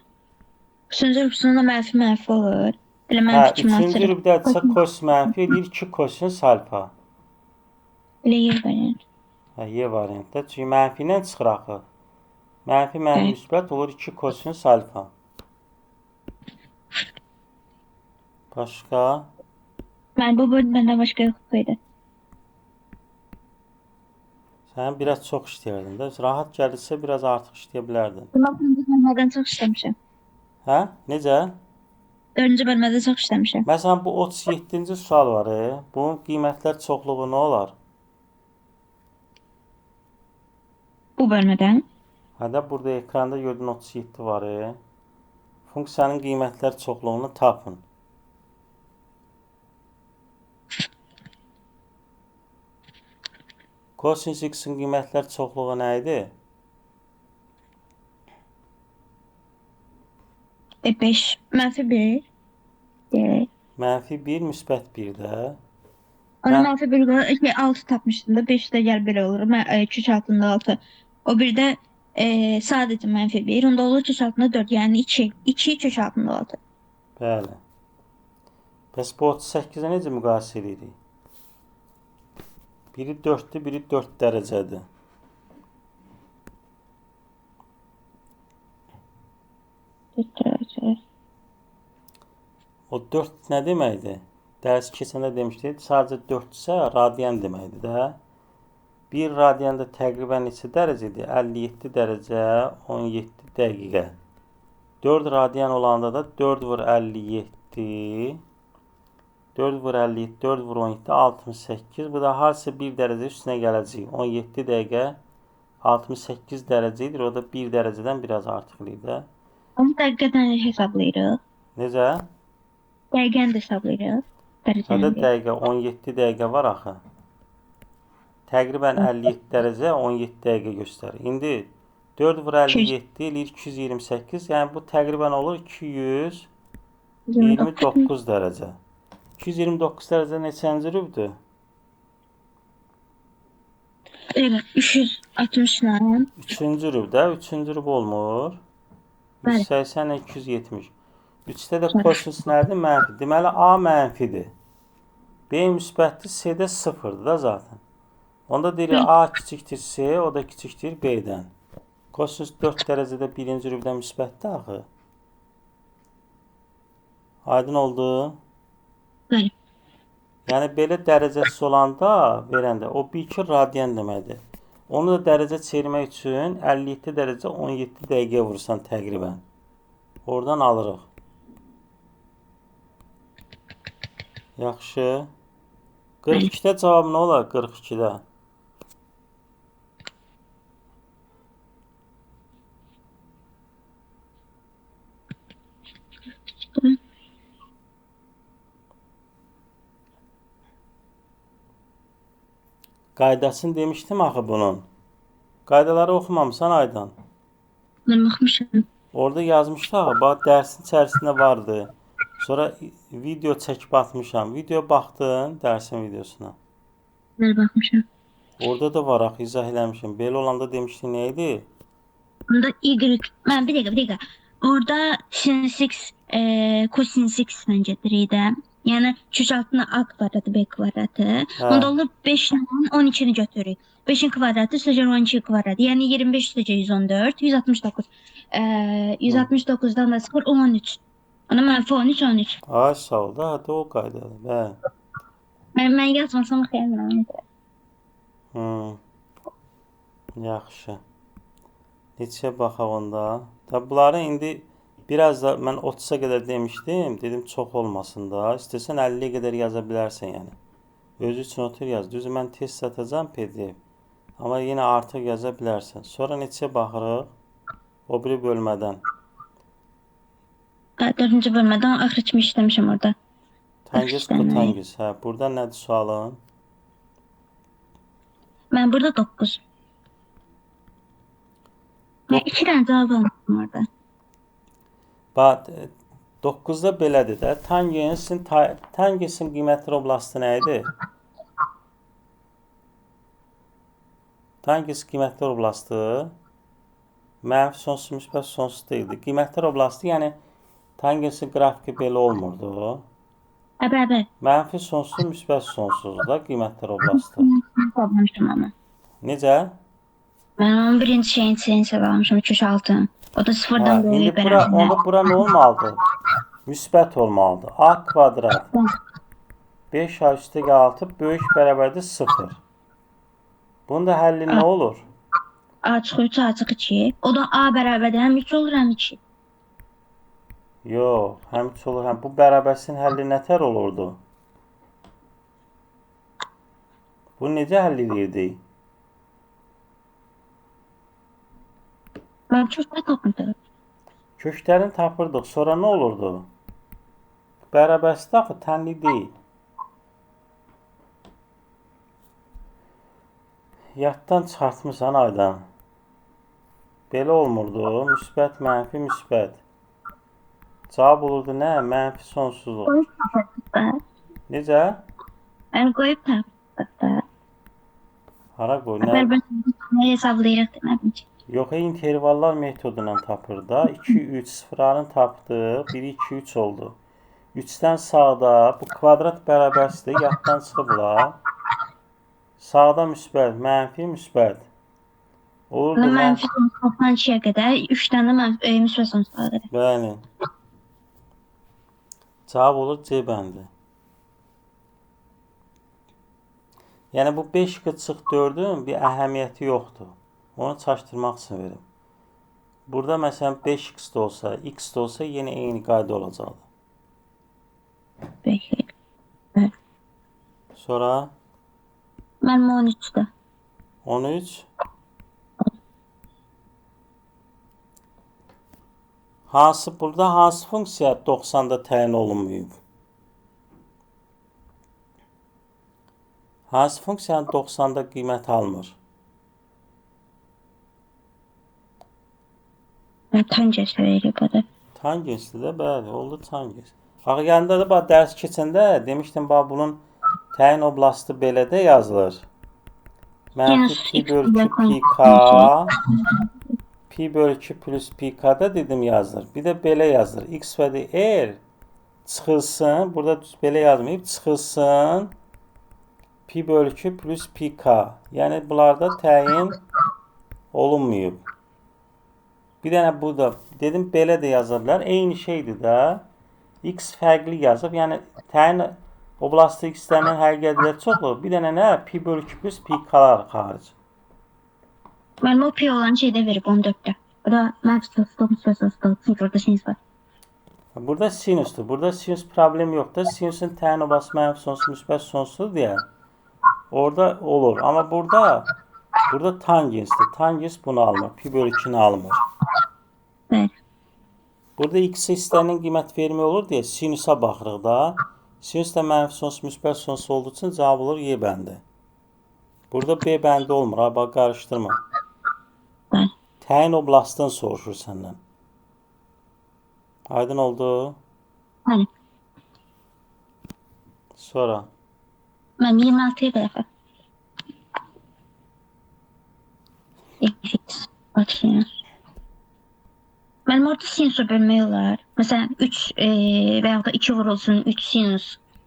3-cü rüb sonunda mənfi olur. Elə hə, mənfi kimi 3-cü atırıq. rübdədirsə kos mənfi eləyir 2 kosinüs alfa. Elə yer variant. Hə, Y variantda. Çünki mənfi ilə çıxır axı. Mənfi müsbət olur 2 kosinüs alfa. Başqa? Mən bu bölməndə başqa yox idi. Sən biraz çox işləyərdin də. Rahat gəlirsə biraz artıq işləyə bilərdin. Buna bölmədən çox işləmişəm. Hə? Necə? 4-cü bölmədə çox işləmişəm. Məsələn, bu 37-ci sual var. Bunun qiymətlər çoxluğu nə olar? Bu bölmədən. Hə də burada ekranda gördüyün 37 var. Funksiyanın qiymətlər çoxluğunu tapın. Kosinüs x-in qiymətlər çoxluğu nə idi? 5. Mənfi 1. Mənfi 1, müsbət 1 də. Ona mənfi 1 6 tapmışdım da 5 də gəl belə olur. 3 altında 6. O bir də sadəcə mənfi 1. Onda olur 3 altında 4. Yəni 2. 2 3 altında 6. Bəli. Bəs bu 38-ə necə müqayisə edirik? Biri 4-dür, biri 4 dərəcədir. O 4 nə deməkdir? Dərs keçəndə demişdik, sadəcə 4-sə radian deməkdir də. 1 radianda təqribən neçə dərəcədir? 57 dərəcə 17 dəqiqə. 4 radian olanda da 4 vur 57, 4 vur 57, 4 vur 17, 68. Bu da harasa 1 dərəcə üstünə gələcək. 17 dəqiqə 68 dərəcədir. O da 1 dərəcədən biraz artıqdır da. Onu dəqiqədən hesablayırıq. Necə? Dəqiqəni də hesablayırıq. Hədə dəqiqə 17 dəqiqə var axı. Təqribən 57 dərəcə 17 dəqiqə göstərir. İndi 4 vur 57 eləyir 228. Yəni bu təqribən olur 229 dərəcə. 229 dərəcə neçənci rübdür? 360-la. 3-cü rübdə, 3-cü rüb olmur. 180 ilə 270. 3-də də kosinüs nədir? Mənfi. Deməli, A mənfidir. B müsbətdir, C də 0-dır da zaten. Onda deyirik, A kiçikdir C, o da kiçikdir B-dən. Kosinüs 4 dərəcədə 1-ci rübdə müsbətdir axı. Aydın oldu? Bəli. Yəni, belə dərəcəsi olanda, verəndə, o 1-2 radian deməkdir. Onu da dərəcə çevirmək üçün 57 dərəcə 17 dəqiqə vursan təqribən. Oradan alırıq. Yaxşı. 42-də cavab nə olar? 42-də. Qaydasını demişdim axı bunun. Qaydaları oxumamısan Aydan. Mən baxmışam. Orada yazmışdı axı, bax dərsin içərisində vardı. Sonra video çəkib atmışam. Video baxdın dərsin videosuna. Mən baxmışam. Orada da var axı, izah eləmişim. Belə olanda demişdi nə idi? Onda Y, mən bir dəqiqə. Orada sinüs x, kosinüs x məncədir də. Yəni 3 altına a kvadratı b kvadratı. Onda olur 5 ilə 12-ni götürürük. 5-in kvadratı üstəcə 12 kvadratı. Yəni 25 üstəcə 114, 169. 169-dan da çıxır 13. Ona mənfi 13, 13. Ay sağ ol da, hadi o qaydadır. Bəli. Mən yazmasam xeyir mənə. Hmm, yaxşı. Neçə baxaq onda. Tabi bunları indi biraz da mən 30-a qədər demişdim. Dedim çox olmasın da. İstəsən 50-yə qədər yaza bilərsən yəni. Özü üçün otur yaz. Düzü mən test satacağım PDF. Amma yenə artıq yaza bilərsən. Sonra neçə baxırıq? O biri bölmədən. 4-cü bölmədən axır kimi işləmişəm orada. Tangis, kotangis. Hə, burada nədir sualın? Mən burada 9. Mən 2 dənə cavab almışam orada. Bax, 9-da belədir də. Tangensin qiymətli oblastı nə idi? Tangis qiymətli oblastı mənfi sonsuz, müsbət sonsuz deyildi. Qiymətli oblastı, yəni tangensin qrafiki belə olmurdu. Bəli. Mənfi sonsuz, müsbət sonsuz da qiymətli oblastı. Almışam ama. Necə? Mən onun birinci şeyini almışam 3-6. O da sıfırdan İndi böyük bura, bərabər. onda bura nə olmalıdır? Müsbət olmalıdır. A kvadrat 5A üstəgə 6 böyük bərabərdir 0. Bunun da həlli nə olur? A çıxır 3 A çıxır 2. O da A bərabərdir həm 3 olur həm 2. Yox, həm 3 olur, həm bu bərabərsin həlli nətər olurdu? Bu necə həll edirdik? Mən çox da tapmadım. Köklərini tapırdıq. Sonra nə olurdu? Bərabərsi axı tənli deyil. Yaddan çıxartmısan Aydan. Belə olmurdu. Müsbət, mənfi, müsbət. Cavab olurdu nə? Mənfi sonsuzluq. Qoyub tapırdı. Necə? Yəni qoyub tapırdı. Hara qoy? Nə hesablayırıq demədim ki. Yox, intervallar metoduyla tapır da. 2, 3, sıfırlarını tapdıq. 1, 2, 3 oldu. 3-dən sağda bu kvadrat bərabərsidir. Yaddan çıxıblar. Sağda müsbət, mənfi, müsbət. Olurdu Mənfi sonsuzdan 2-yə qədər, 3 dənə müsbət sonsuzluğa qədər. Bəli. Cavab olur C bəndi. Yəni bu 5 çıxıq 4-ün bir əhəmiyyəti yoxdur. Onu çaşdırmaq üçün verim. Burada məsələn 5x də olsa, x də olsa yenə eyni qayda olacaqdır. Peki. Sonra Mənim 13-də. 13. Burada hansı funksiya 90-da təyin olunmayıb? Hansı funksiyanın 90-da qiymət almır? Tangens verib o da. Tangesdir də, bəli, oldu tangens. Axı yanında da bax dərs keçəndə demişdim bax bunun təyin oblastı belə də yazılır. Mənfi pi bölü 2 pi k pi bölü 2 plus pi k da dedim yazılır. Bir də belə yazılır. X və də r çıxılsın. Burada belə yazmayıb. Çıxılsın. Pi bölü 2 plus pi k. Yəni bunlarda təyin olunmayıb. Bir dənə bu da dedim belə də yaza bilər. Eyni şeydir də. X fərqli yazıb. Yəni təyin oblastı x-lərinin həqiqətləri çoxdur. Bir dənə nə? Pi bölü 2 plus pi k-lar xaric. Mənim o pi olan şeydə verib 14-də. O da mənfi sonsuzluq, müsbət sonsuzluq. Çünki orada sinüs var. Burada sinüsdür. Burada sinüs problem yoxdur. Sinüsün təyin oblastı mənfi sonsuz, müsbət sonsuz deyə. Orada olur. Amma burada tangensdir. Tangens bunu almır. Pi bölü 2'ni almır. Bəli. Burada x istənilən qiymət vermək olur deyə sinüsə baxırıq da. Sinüs də mənfi sonsuz, müsbət sonsuz olduğu üçün cavab olur Y bəndi. Burada B bəndi olmur. Ha, bax qarışdırma. Bəli. Təyin oblastını soruşur səndən. Aydın oldu. Bəli. Sonra. Mən 26-ya tərəfə. X. Bakayım. Mənim orada sinüsü bölmək olar. Məsələn 3 və ya da 2 vurulsun 3 sinüs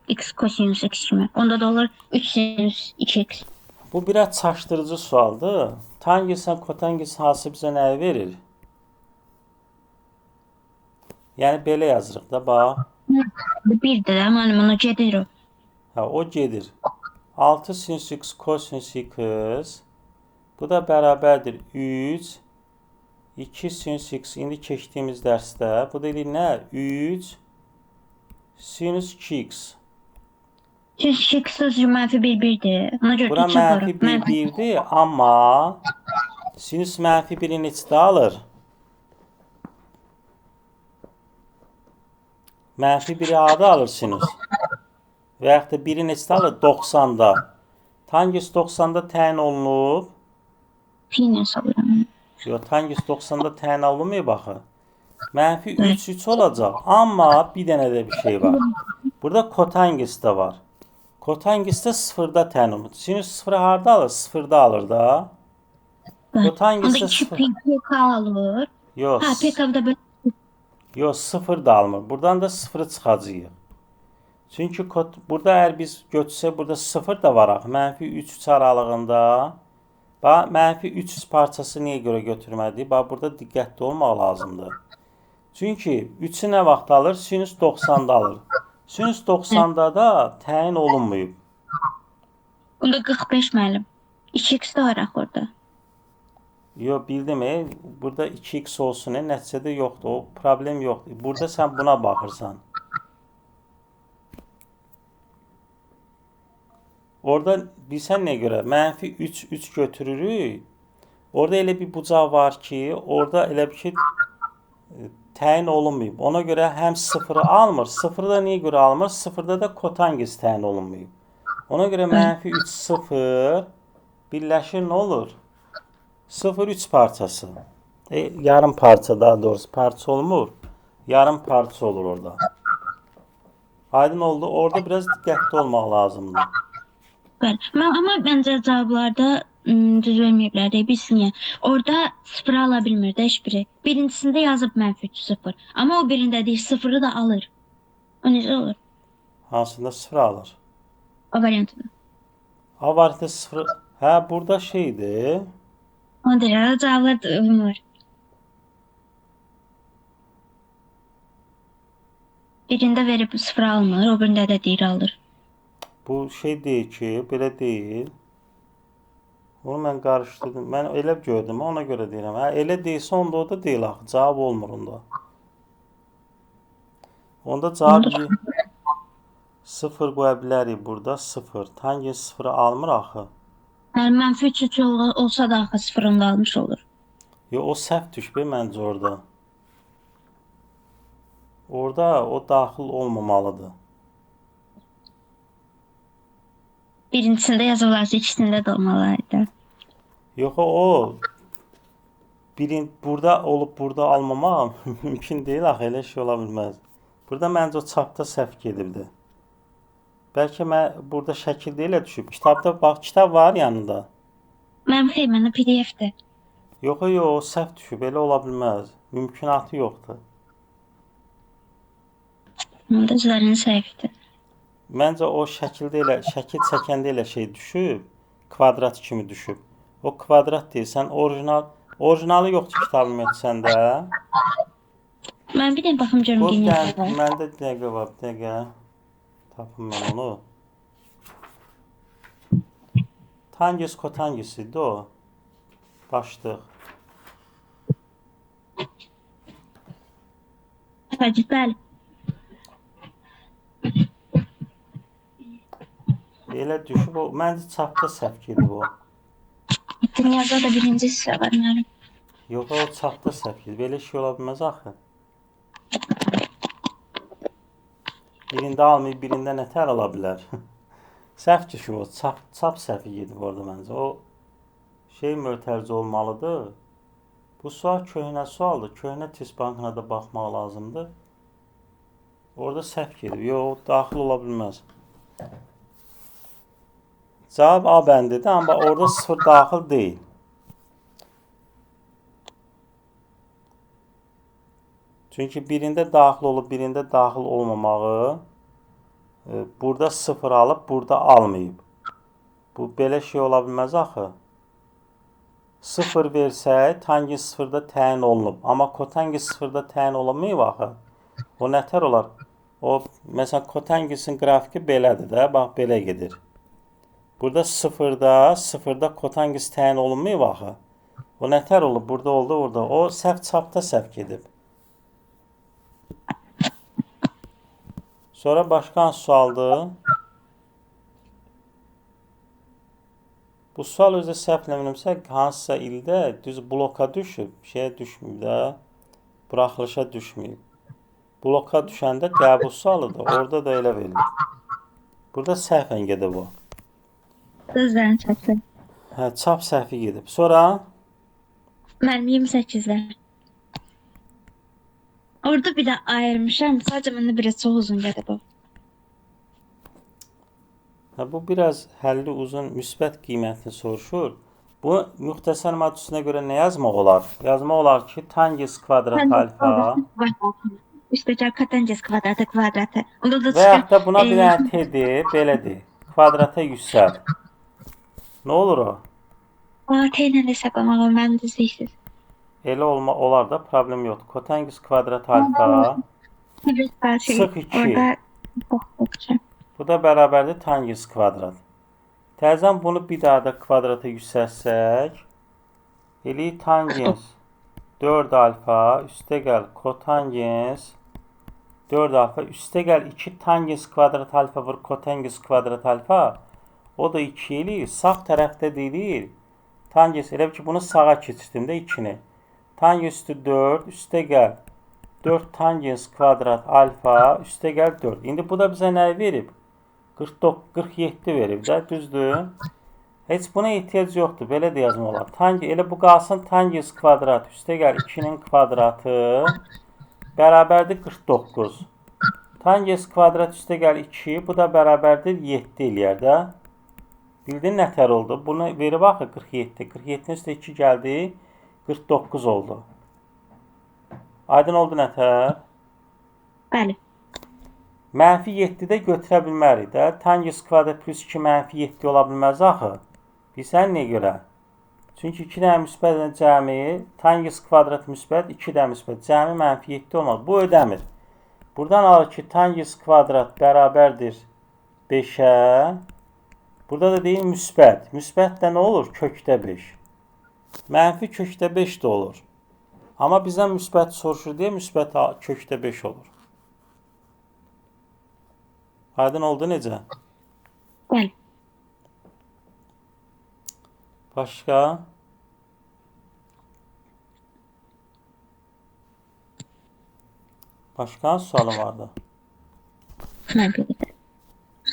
x kosinüs x kimi. Onda da olur 3 sinüs 2x. Bu biraz çaşdırıcı sualdır. Tangensen, kotangensen hansı bizə nəyi verir? Yəni belə yazırıq da, bax. Bir də müəllim ona gedir o. Ha, o gedir. 6 sinüs x kosinüs x. Bu da bərabərdir 3 2 sinüs x. İndi keçdiyimiz dərsdə bu da edir nə? 3 sinüs 2x. Sinüs x sözcüğü mənfi 1-1'dir. Ona görə Bura 2 mənfi qoruq. 1 1'dir, amma sinüs mənfi 1'i neçədə alır? Mənfi 1'i A-da alır sinüs. Və yaxud da 1'i neçədə alır? 90'da. Tangents 90'da təyin olunub. Pi salıram. Yox, tangents 90'da təyin olunmuyor baxı. Mənfi 3 3 olacaq. Amma bir dənə də bir şey var. Burada kotangents də var. Kotangents də 0'da təyin olunur. Sinüs 0'ı harda alır? 0'da alır da. Kotangents Onda də 2 0. PK alır. Yox. Ha PK'da böyle Yox, 0 da almır. Buradan da 0'ı çıxacağıq. Çünki burada əgər biz götürsək, burada 0 da var axı. Mənfi 3 3 aralığında. Bax, mənfi 3 parçası niyə görə götürmədik? Bax, burada diqqətli olmaq lazımdır. Çünki 3'ü nə vaxt alır? Sinüs 90'da alır. Sinüs 90'da da təyin olunmayıb. onda 45 müəllim. 2x də var axı orada. Yox, bildim. Burada 2x olsun, nəticədə yoxdur. O problem yoxdur. Burada sən buna baxırsan. Orada bilsən nəyə görə? Mənfi 3 3 götürürük. Orada elə bir bucaq var ki, orada elə bir ki təyin olunmayıb. Ona görə həm 0'ı almır. 0'ı da niyə görə almır? 0'da da kotangents təyin olunmayıb. Ona görə mənfi 3 0 birləşir nə olur? 0 3 parçası. Yarım parça daha doğrusu. Parça olmur. Yarım parça olur orada. Aydın oldu. Orada biraz diqqətli olmaq lazımdır. Bəli. Amma məncə cavablarda düz verməyiblər deyə bilsin ya. Orada 0 ala bilmir də heç biri. Birincisində yazıb mənfi 3 0. Amma o birində deyir 0'ı da alır. O necə olur? Hansında 0 alır? O variantında. A variantda 0. Hə, burada şeydir. Onda ya cavablar da uyum var. Birində verib 0 almır, o birində də deyir alır. Bu şey deyil ki, belə deyil. Onu mən qarışdırdım. Mən elə gördüm, ona görə deyirəm. Hə, elə deyilsə onda o da deyil axı. Cavab olmur onda. Onda cavab 0 qoya bilərik burada. 0. Tangents 0'ı almır axı. Yəni mənfi 3 3 olsa da axı 0'ını da almış olur. Yo, o səhv düşbə məncə orada. Orada o daxil olmamalıdır. Birincisində yazılarsa ikisində də olmalıdır. Yox, o burada olub burada almamaq mümkün deyil axı, elə şey ola bilməz. Burada məncə o çapda səhv gedibdi. Bəlkə mən burada şəkildə elə düşüb. Kitabda bax, kitab var yanında. Mənfi mənə PDF-dir. Yox, o səhv düşüb, elə ola bilməz. Mümkünatı yoxdur. Montajların səhvidir. Məncə o şəkildə elə, şəkil çəkəndə elə şey düşüb, kvadrat kimi düşüb. O kvadrat deyil, sən orijinalı yoxdur kitabın məncəsəndə. Mən bir də baxım görüm Bu yenə var. məndə dəqiqə var, dəqiqə. Tapım mən onu. Tangents kotangents idi o. Başlıq. Bəli. Elə düşüb o. Məncə çapda səhv gedib o. Dünyada da birinci hissə var mənim. Yox, o çapda səhv gedib. Belə şey ola bilməz axı. Birində almayıb, birində nətər ala bilər? Səhv düşüb o. Çap səhvi gedib orada məncə. O şey mötərizə olmalıdır. Bu sual köhnə sualdır. Köhnə test bankına da baxmaq lazımdır. Orada səhv gedib. Yox, daxil ola bilməz. Cavab A bəndidir, amma orada 0 daxil deyil. Çünki birində daxil olub, birində daxil olmamağı burada 0 alıb, burada almayıb. Bu belə şey ola bilməz axı. 0 versək, tangents 0'da təyin olunub. Amma kotangents 0'da təyin olamayıb axı. O nətər olar? O mesela kotangisin grafiki belədir də. Bax belə gedir. Burada sıfırda kotangis təyin olunmayıb axı. O nətər olub? Burada oldu, orada. O səhv çapda səhv gedib. Sonra başqa hansı sualdır? Bu sual özü səhv eləmirəmsə hansısa ildə düz bloka düşüb, şeyə düşməyib də, buraxılışa düşməyib. Bloka düşəndə qəbul sualıdır. Orada da elə verilir. Burada səhvən gedib o. Qızların çapı. Hə, çap səhvi gedib. Sonra Mənim 28-lər. Orada bir də ayırmışam. Sadəcə məndə biraz çox uzun gəlib o. hə, bu biraz həlli uzun müsbət qiymətini soruşur. Bu müxtəsər maddəsinə görə nə yazmaq olar? Yazmaq olar ki, tangis kvadrat alfa Üstəcə kotangis kvadratı kvadratı. Onda da və yaxud da çıxır. buna bir dənə t-dir, belədir. Kvadrata yüksəl. Nə olur o? T-lə hesablamağa mən düzüysüz. Elə olar da problem yoxdur. Kotangis kvadrat alfa sıx 2. Orada baxacağım. Bu da bərabərdir tangis kvadrat. Təzən bunu bir daha da kvadrata yüksəlsək, eləyir tangins 4 alfa üstə gəl kotangins 4 alfa üstə gəl 2 tangins kvadrat alfa vur kotangins kvadrat alfa. O da 2 eləyir. Sağ tərəfdə deyilir. Tangins elə ki bunu sağa keçirdim də 2-ni. Tangins üstü 4 üstə gəl 4 tangins kvadrat alfa üstə gəl 4. İndi bu da bizə nə verib? 47 verib də, düzdür? Heç buna ehtiyac yoxdur. Belə də yazmaq olar. Elə bu qalsın tangins kvadrat üstə gəl 2-nin kvadratı bərabərdir 49. Tangins kvadrat üstə gəl 2, bu da bərabərdir 7 eləyər də. Bildin nətər oldu? Bunu verib axı 47. 47-nin üstə 2 gəldi, 49 oldu. Aydın oldu nətər? Bəli. Mənfi 7-də götürə bilmərik də. Tangins kvadrat plus 2 mənfi 7 ola bilməz axı. Bilsən niyə görə? Çünki 2 dənə müsbət cəmi, tangins kvadrat müsbət, 2 dənə müsbət. Cəmi mənfi 7 olmaz. Bu ödəmir. Buradan alır ki, tangins kvadrat bərabərdir 5-ə. Burada da deyil müsbət. Müsbət də nə olur? Kökdə 5. Mənfi kökdə 5 də olur. Amma bizdən müsbət soruşur deyə müsbət kökdə 5 olur. Aydın oldu necə? Bəli. Başqa? Başqa sualım vardı? Mən bilirəm.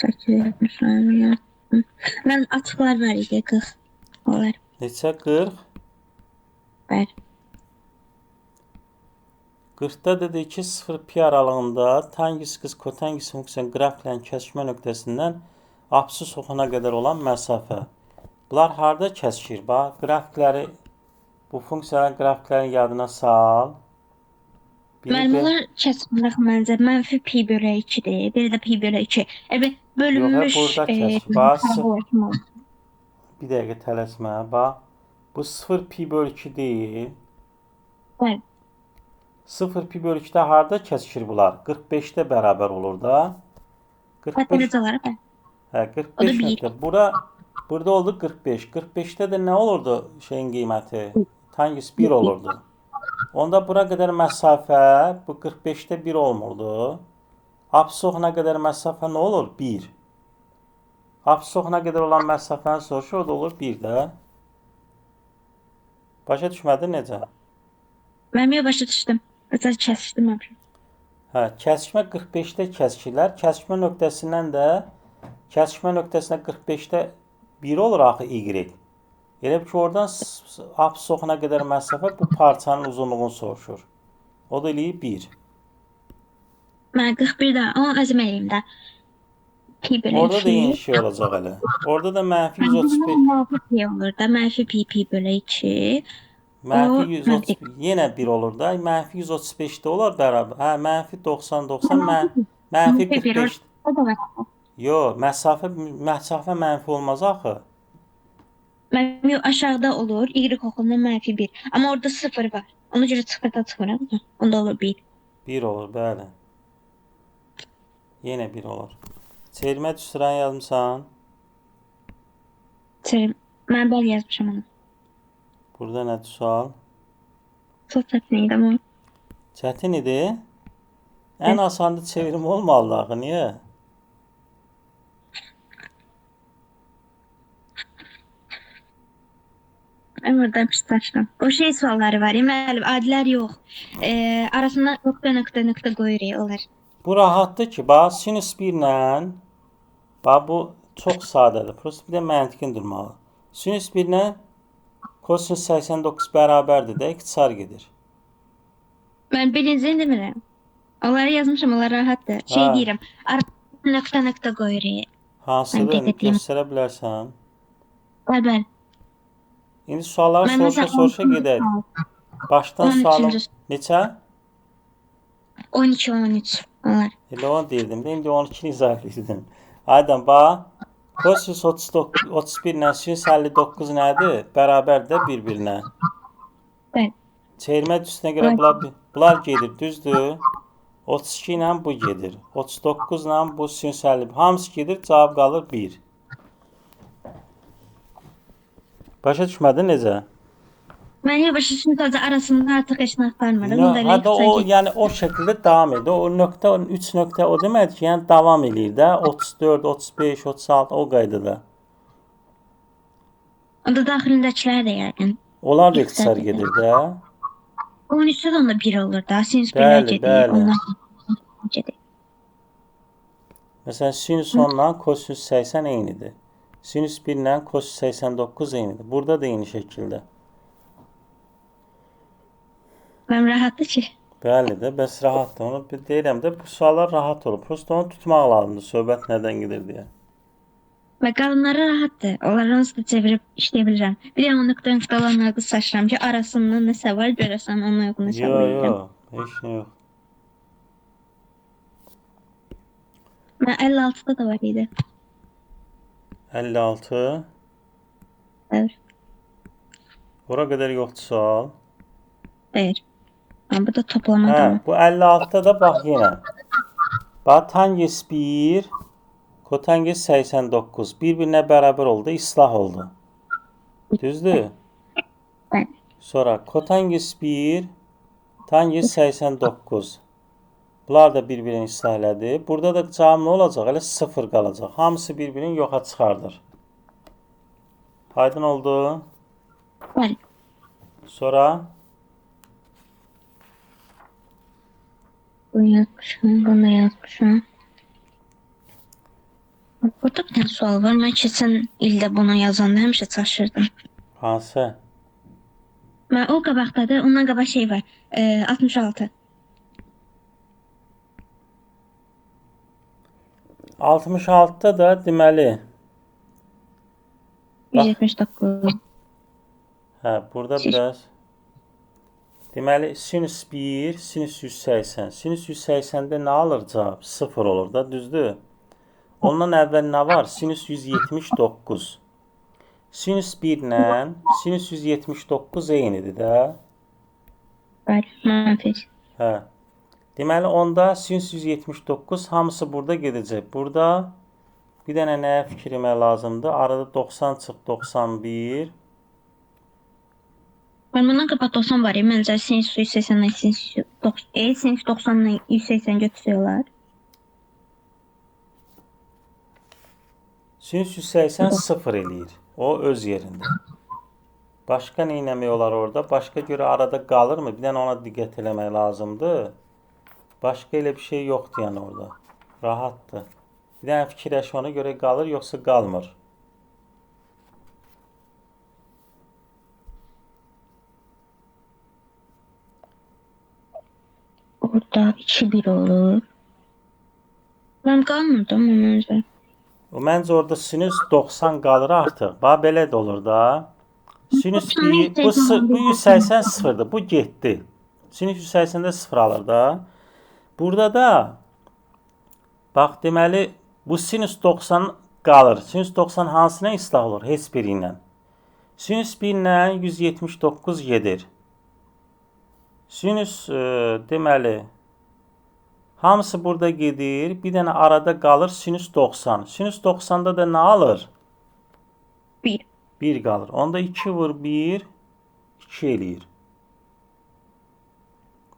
8 mən açıqlar var idi 40. Onlar. Neçə? 40? Bəli. 40-da dedi ki 0 pi aralığında tangis qız kotangis funksiyon qrafiklərin kəsişmə nöqtəsindən absis oxuna qədər olan məsafə. Bunlar harda kəsişir? Bax, qrafikləri, bu funksiyaların qrafiklərin yadına sal. Mən bunlar kəsmlər məncə mənfi pi bölü 2-dir. Biri də pi bölü 2. Bölünmüş. Yox, burada kəsir. Bax, bir dəqiqə tələsmə. Bax, bu 0 pi bölü 2 deyil. Bəli. 0 pi bölü 2-də harda kəsişir bunlar? 45-də bərabər olur da. 45. Hə, 45 nöqtə. Burada oldu 45. 45-də də nə olurdu şeyin qiyməti? Tangis 1 olurdu. Onda bura qədər məsafə, bu 45-də 1 olmurdu. Absis oxuna qədər məsafə nə olur? 1. Absis oxuna qədər olan məsafəni soruşur, o da olur 1 də. Başa düşmədin necə? Mən başa düşdüm. Özəl kəsişdim mən. Hə, kəsişmə 45-də kəsişirlər. Kəsişmə nöqtəsindən də kəsişmə nöqtəsinə 45-də 1 olur axı y. Elə ki oradan absis oxuna qədər məsafə bu parçanın uzunluğunu soruşur. O da eləyir 1. Mən 41-də, amma özüm eləyim də. Pi bölü 2. Orada da eyni şey olacaq elə. Orada da mənfi 135. Mənfi pi olur da. Mənfi pi bölü 2. Mənfi 135. Yenə 1 olur da. Mənfi 135-də olar bərabər. Hə, mənfi 90, mənfi 45. Yox, məsafə mənfi olmaz axı. Mənim aşağıda olur. Y oxundan mənfi 1. Amma orada 0 var. Ona görə 0-da çıxıram. Onda olur 1. 1 olur, bəli. Yenə 1 olur. Çevirmə düsturanı yazmısan. Mən bəli yazmışam onu. Burada nədir sual? Çox çətin idi amma. Çətin idi. Ən asandı çevirim olmalı axı, niyə? Mən oradan piştaşdım. O şey sualları var. Müəllim, adilər yox. Arasında nöqtə qoyuruq onlar. Bu rahatdır ki, bax sinüs 1 ilə bax bu çox sadədir. Prosta bir də məntiqin durmalı. Sinüs 1 ilə kosinüs 89 bərabərdir də, ixtisar gedir. Mən birincini demirəm. Onları yazmışam, onlar rahatdır. Şey Ha. deyirəm, arasında nöqtə qoyuruq. Hansıdır? Mən qeyd etdiyim. Göstərə bilərsən. Bəli. İndi sualları Mən soruşa məsələn soruşa gedək. Başdan 13-cü sualım neçə? 12-13 onlar. Elə onu deyirdim də, indi 12-ni izah edirdim. Aydan bax, kosinüs 31 ilə sinüs 59 nədir? Bərabərdir bir-birinə. Bəli. Çevirmə düstunə görə bunlar gedir, düzdür? 32 ilə bu gedir. 39 ilə bu sinüs 50. Hamısı gedir, cavab qalır 1. Başa düşmədin necə? Mən yavaş sadəcə arasında artıq heç nə aparmıram. No, Bunda hadi o ixtisar yəni o şəkildə davam edir. O nöqtə 3 nöqtə o deməkdir ki, yəni davam eləyir də 34, 35, 36 o qaydada. Onda daxilindəkilər də yəqin. Onlar da ixtisar gedir də. 13-də də onda 1 olur da. Sinüs 1-lər Bəli, gedir. bəli. Onlar gedir. Məsələn, sinüs 10 ilə kosinüs 80 eynidir. Sinüs 1 ilə kosinüs 89 eynidir. Burada da eyni şəkildə. Mən rahatdır ki. Bəli də, bəs rahatdır. Onu deyirəm də, bu suallar rahat olur. Prosta onu tutmaq lazımdır, söhbət nədən gedir deyə. Və qalanları rahatdır. Onları onsuz da çevirib işləyə bilirəm. Bir də o nöqtə olanları qısaşdıram ki, arasında nəsə var, görəsən ona uyğun hesab edəcəm. Yox, heç nə yox. Mən 56-da da var idi. 56. Evet. Ora qədər yoxdur sual. Hayır. Ben burada toplamadım. Hə, bu 56-da da bax yenə. Bax tangens 1, kotangens 89 bir-birinə bərabər oldu, islah oldu. Düzdür? Evet. Sonra kotangens 1, tangens 89. Bunlar da bir-birini islah elədi. Burada da cavab nə olacaq? Elə 0 qalacaq. Hamısı bir-birini yoxa çıxardır. Aydın oldu. Evet. Sonra Bunu yazmışım, bunu yazmışım. Burada bir tane sual var. Ben keçən ildə bunu yazanda həmişə çaşırdım. hansı? Ben o qabaqdadır, ondan qabaq şey var. 66. 66-da da deməli 179. hə, burada biraz deməli sinüs 1, sinüs 180. Sinüs 180-də nə alır cavab? 0 olur da, düzdür? Ondan əvvəl nə var? Sinüs 179. Sinüs 1 ilə sinüs 179 eynidir də. Var. Mənfi. Hə. Deməli onda sinüs 179 hamısı burada gedəcək. Burada bir dənə nəyə fikir etmək lazımdır? Arada 90 çıx 91. Ben bundan qabaq 90 var ya, məncə sinüs 180-dən sinüs 90-dan 180 götürüyorlar. Sinüs 180 0 eləyir. O öz yerində. Başqa nə etmək olar orada? Başqa görə arada qalırmı? Bir dənə ona diqqət eləmək lazımdır. Başqa elə bir şey yoxdur yəni orada. Rahatdır. Bir dənə fikirləş ona görə qalır, yoxsa qalmır. Orada 2-1 olur. Ben qalmırdım məncə. O məncə orada sinüs 90 qalır artıq. Bax belə də olur da. Sinüs 1, bu 180 0'dır. Bu getdi. Sinüs 180-də 0 alır da. Burada da bax deməli bu sinüs 90 qalır. Sinüs 90 hansına islah olur? Heç biri ilə. Sinüs 1 ilə 179 gedir. Sinüs deməli Hamısı burada gedir. Bir dənə arada qalır sinüs 90. Sinüs 90'da da nə alır? 1. 1 qalır. Onda 2 vur 1, 2 eləyir.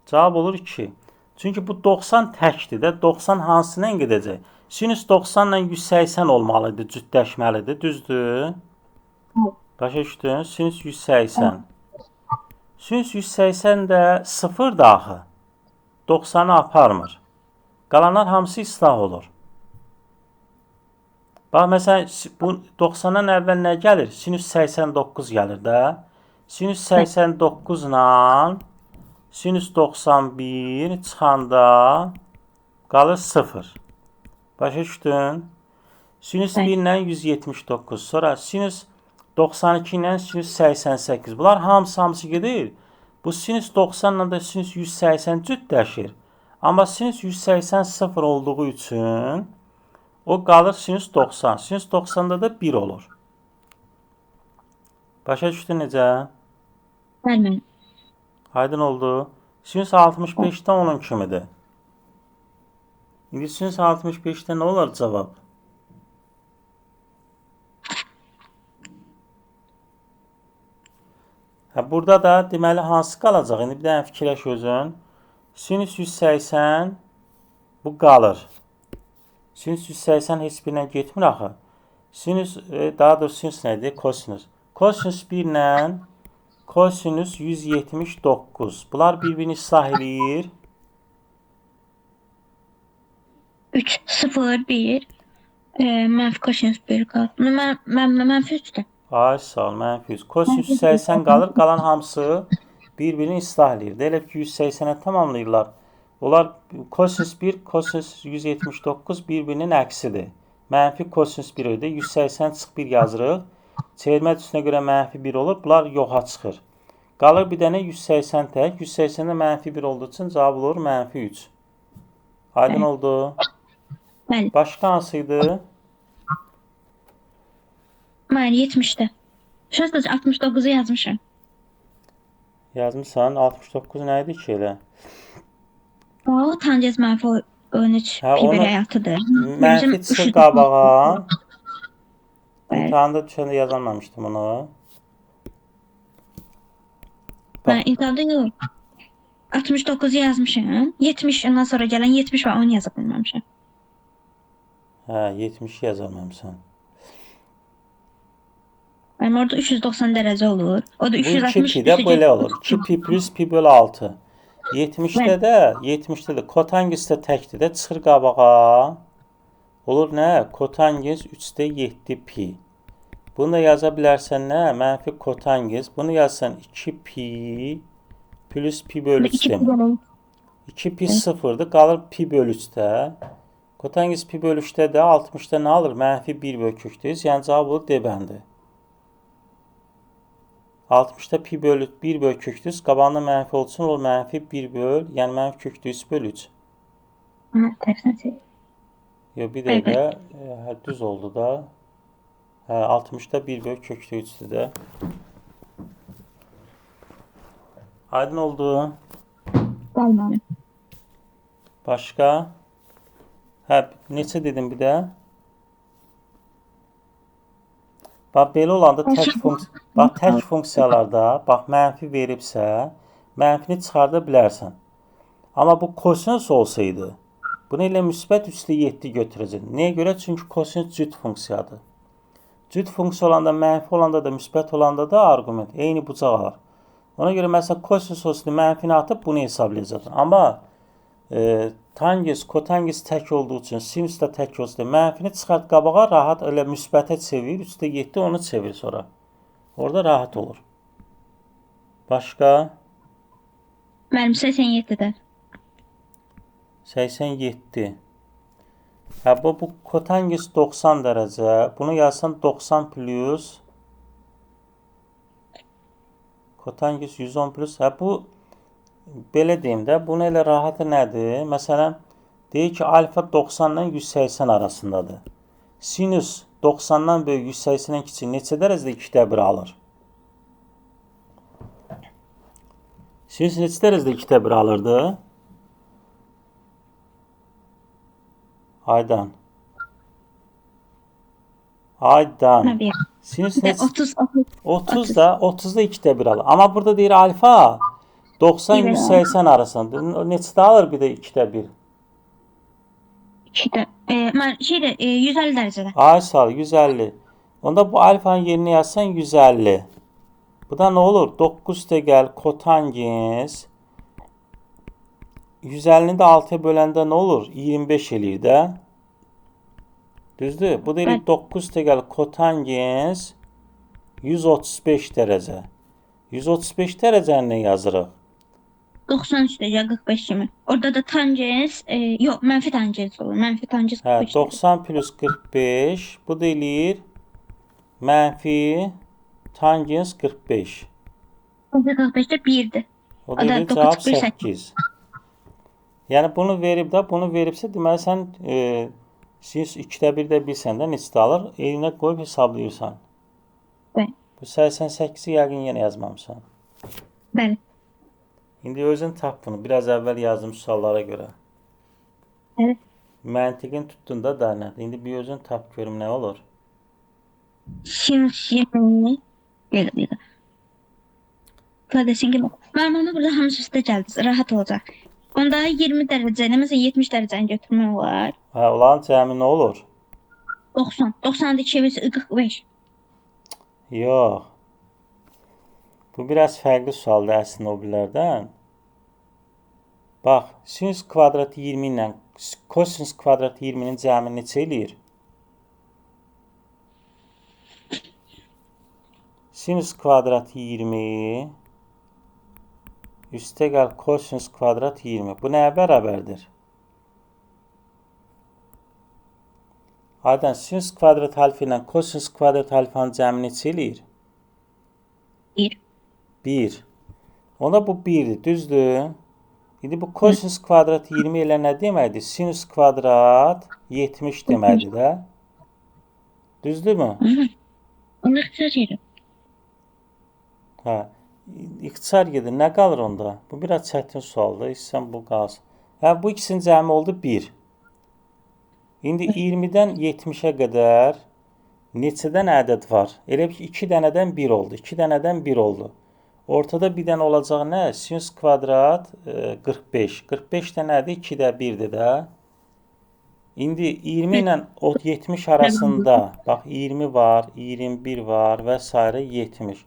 Cavab olur 2. Çünki bu 90 təkdir də. 90 hansına gedəcək? Sinüs 90 ilə 180 olmalıdır, cütləşməlidir. Düzdür? Başa düşdün? Sinüs 180. Sinüs 180 də 0 daxı. 90'ı aparmır. Qalanlar hamısı islah olur. Bax, məsələn, bu 90'dan əvvəl nə gəlir? Sinüs 89 gəlir də. Sinüs 89 ilə sinüs 91 çıxanda qalır 0. Başa düşdün? Sinüs 1 ilə 179. Sonra sinüs 92 ilə sinüs 88. Bunlar hamısı gedir. Bu sinüs 90 ilə də sinüs 180 cütləşir. Amma sinüs 180 0 olduğu üçün o qalır sinüs 90. Sinüs 90'da da 1 olur. Başa düşdün necə? Bəli. Aydın oldu. Sinüs 65'də onun kimidir. İndi sinüs 65'də nə olar cavab? Burada da deməli hansı qalacaq? İndi bir dənə fikirləş özün. Sinüs 180 bu qalır. Sinüs 180 heç birinə getmir axı. Sinüs, daha doğrusu sinüs nədir? Kosinüs. Kosinüs 1 ilə kosinüs 179. Bunlar bir-birini islah eləyir. 3, 0, 1. Mənfi kosinüs 1 qalır. Mənfi 3'də. Ay sağ ol, mənfi 100. Kosinüs 180 qalır. Qalan hamısı bir-birini islah eləyir. Elə ki 180'ə tamamlayırlar. Onlar kosinüs 1, kosinüs 179 bir-birinin əksidir. Mənfi kosinüs 1 ödür. 180 çıx 1 yazırıq. Çevirmə üstünə görə mənfi 1 olur. Bunlar yoxa çıxır. Qalır bir dənə 180 tək. 180'də mənfi 1 olduğu üçün cavab olur mənfi 3. Aydın oldu. Bəli. Başqa hansıydı? Mən 70'də. Şurada 69'u yazmışam. Yazmışsan. 69 nə idi ki elə? O tangent mənfi 13 Ha, pi onu bir həyatıdır. mənfi çıxır qabağa. İmtahanda düşəndə yazamamışdım onu. Mən intihanda yox. 69'u yazmışam. 70'den sonra gələn 70 və 10 yaza bilməmişəm. Hə, 70 yazamamışsan. Mənim orada 390 dərəcə olur. O da Bu 360 2 pi də belə olur. 2 pi plus pi bölü 6. 70'də də kotangens də təkdir də çıxır qabağa. Olur nə? Kotangens 3'də 7 pi. Bunu da yaza bilərsən nə? Mənfi kotangens. Bunu yazsan 2 pi plus pi bölü 3'də. 2 pi 0'dır. Qalır pi bölü 3'də. Kotangens pi bölü 3'də də 60'da nə alır? Mənfi 1 bölü kökdür. Yəni cavab olur D bəndi. 60'da pi bölü 1 bölü kökdür. Qabağında mənfi olsun olur mənfi 1 böl. Yəni mənfi kökdür 3 bölü 3. Tərsinə çevir. Yox, bir dəqiqə. Düz oldu da. 60'da 1 bölü kökdür 3'dür də. Aydın oldu. Qalmadı. Başqa? Neçə dedim bir də? Bax, belə olanda tək funksiyalarda, bax, mənfi veribsə, mənfini çıxarda bilərsən. Amma bu kosinüs olsaydı, bunu ilə müsbət 3/7 götürəcək. Nəyə görə? Çünki kosinüs cüt funksiyadır. Cüt funksiya olanda, mənfi olanda da, müsbət olanda da arqument eyni bucaq alır. Ona görə məsələn kosinüs olsaydı mənfini atıb bunu hesablayacaqsın. Amma tangens, kotangens tək olduğu üçün, sinüs də tək olsaydı mənfini çıxart qabağa, rahat elə müsbətə çevir, 3/7 onu çevir sonra. Orada rahat olur. Başqa? Mənim 87'də. 87. Bu kotangens 90 dərəcə. Bunu yazsan 90 plus kotangens 110 plus. Bu belə deyim də, bunu elə rahatı nədir? Məsələn, deyir ki, alfa 90-dan 180 arasındadır. Sinüs 90-dan böyük 180-dən kiçik neçə dərəcədə 2/1 alır? Sinüs neçə dərəcədə 2/1 alırdı? Aydan. Aydan. Ha, bir. Sinüs Bir de neçə? 30, 30, 30 da 30'da 2'də 1 alır. Ama burada deyir alfa 90 Bir de 180 arasında. Neçədə alır bir də 2'də 1? 2'de. Şeyde 150 derecede. Ay sal 150. Onda bu alfanın yerine yazsan 150. Bu da ne olur? 9 gəl kotangens 150'ni de 6'ya böləndə ne olur? 25 eləyir də. Düzdür? Bu da Evet. 9 gəl kotangens 135 derece. 135 dərəcəni nə yazırıq? 93 derece 45 kimi. Orada da tangens yok menfi tangens olur. Menfi tangens Hə, 45 derece. 90 plus 45. Bu da eləyir mənfi tangens 45. 45'te 1'di. O O da da eləyir 9 cavab çıkıyor 8. Yəni bunu verib də, bunu veribsə deməli sən sinüs 2'də 1'də bilsən də neçə alır? Elinə qoyub hesablayırsan. Evet. Bu 88'i yəqin yenə yazmamısan. Bəli. İndi özün tap bunu. Biraz əvvəl yazdığım suallara görə. Evet. Məntiqin tutdun da nədir? İndi bir özün tap görüm nə olur? Sinüs 20'ni bir dakika. Kardeşin gibi. Normalde burada hamısı üstə gəldi. Rahat olacaq. Onda 20 dereceni mesela 70 dereceni götürmək var. Hə, olan cəmi nə olur? 90. 90'da çevirisi 45. Yox. Bu biraz fərqli sualdır əslində o birlərdən. Bax, sinüs kvadratı 20 ilə kosinüs kvadratı 20'nin cəmi neçə eləyir? Sinüs kvadratı 20 üstə gəl kosinüs kvadrat 20. Bu nəyə bərabərdir? Aydan, sinüs kvadrat alfa ilə kosinüs kvadrat alfanın cəmi neçə eləyir? 1. 1. Onda bu 1'dir, düzdür? İndi bu kosinüs kvadrat 20 ilə nə deməkdir? Sinüs kvadrat 70 deməkdir də. Düzdürmü? Onu ixtisar Hə. İxtisar gedir. Nə qalır onda? Bu biraz çətin sualdır. İstəsən bu qalsın. Hə, bu ikisinin cəmi oldu 1. İndi 20-dən 70-ə qədər neçədən ədəd var? Elə ki 2 dənədən 1 oldu. 2 dənədən 1 oldu. Ortada bir dənə olacaq nə? Sinüs kvadrat 45. 45 də nədir? 2-də 1-dir də. İndi 20 ilə 70 arasında bax 20 var, 21 var və s. 70.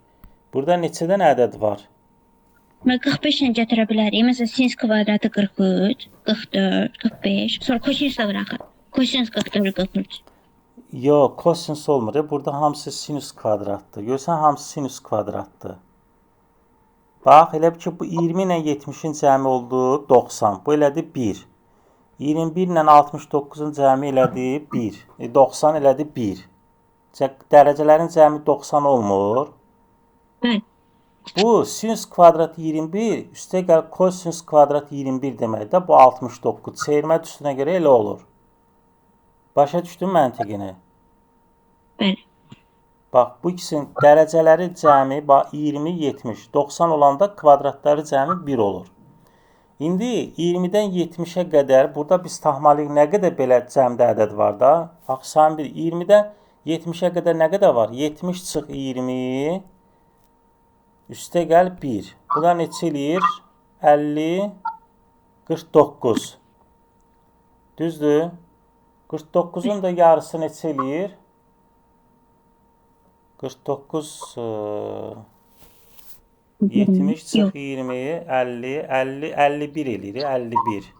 Burada neçədən ədəd var? Mən 45 ilə gətirə bilərik. Məsələn, sinüs kvadratı 43, 44, 45. Sonra kosinüs də buraxır. Kosinüs 44, 43. Yox, kosinüs olmur. Burada hamısı sinüs kvadratdır. Görsən, hamısı sinüs kvadratdır. Bax, elə ki, bu 20 ilə 70-in cəmi oldu 90. Bu elədi 1. 21 ilə 69-un cəmi elədi 1. 90 elədi 1. Dərəcələrin cəmi 90 olmur. Bəli. Bu sinüs kvadratı 21 üstə gəl kosinüs kvadratı 21 deməkdir. Bu 69. Çevirmə üstünə görə elə olur. Başa düşdün məntiqini? Bəli. Bax, bu ikisinin dərəcələri cəmi 20, 70. 90 olanda kvadratları cəmi 1 olur. İndi 20-dən 70-ə qədər burada biz taxmalıyıq nə qədər belə cəmdə ədəd var da? Bax, sən bir 20-dən 70-ə qədər nə qədər var? 70 çıx 20 üstə gəl 1. Bu da neçə eləyir? 50, 49. Düzdür? 49'un da yarısı neçə eləyir? 49 70 çıx 20 50 50 51 eləyir. 51.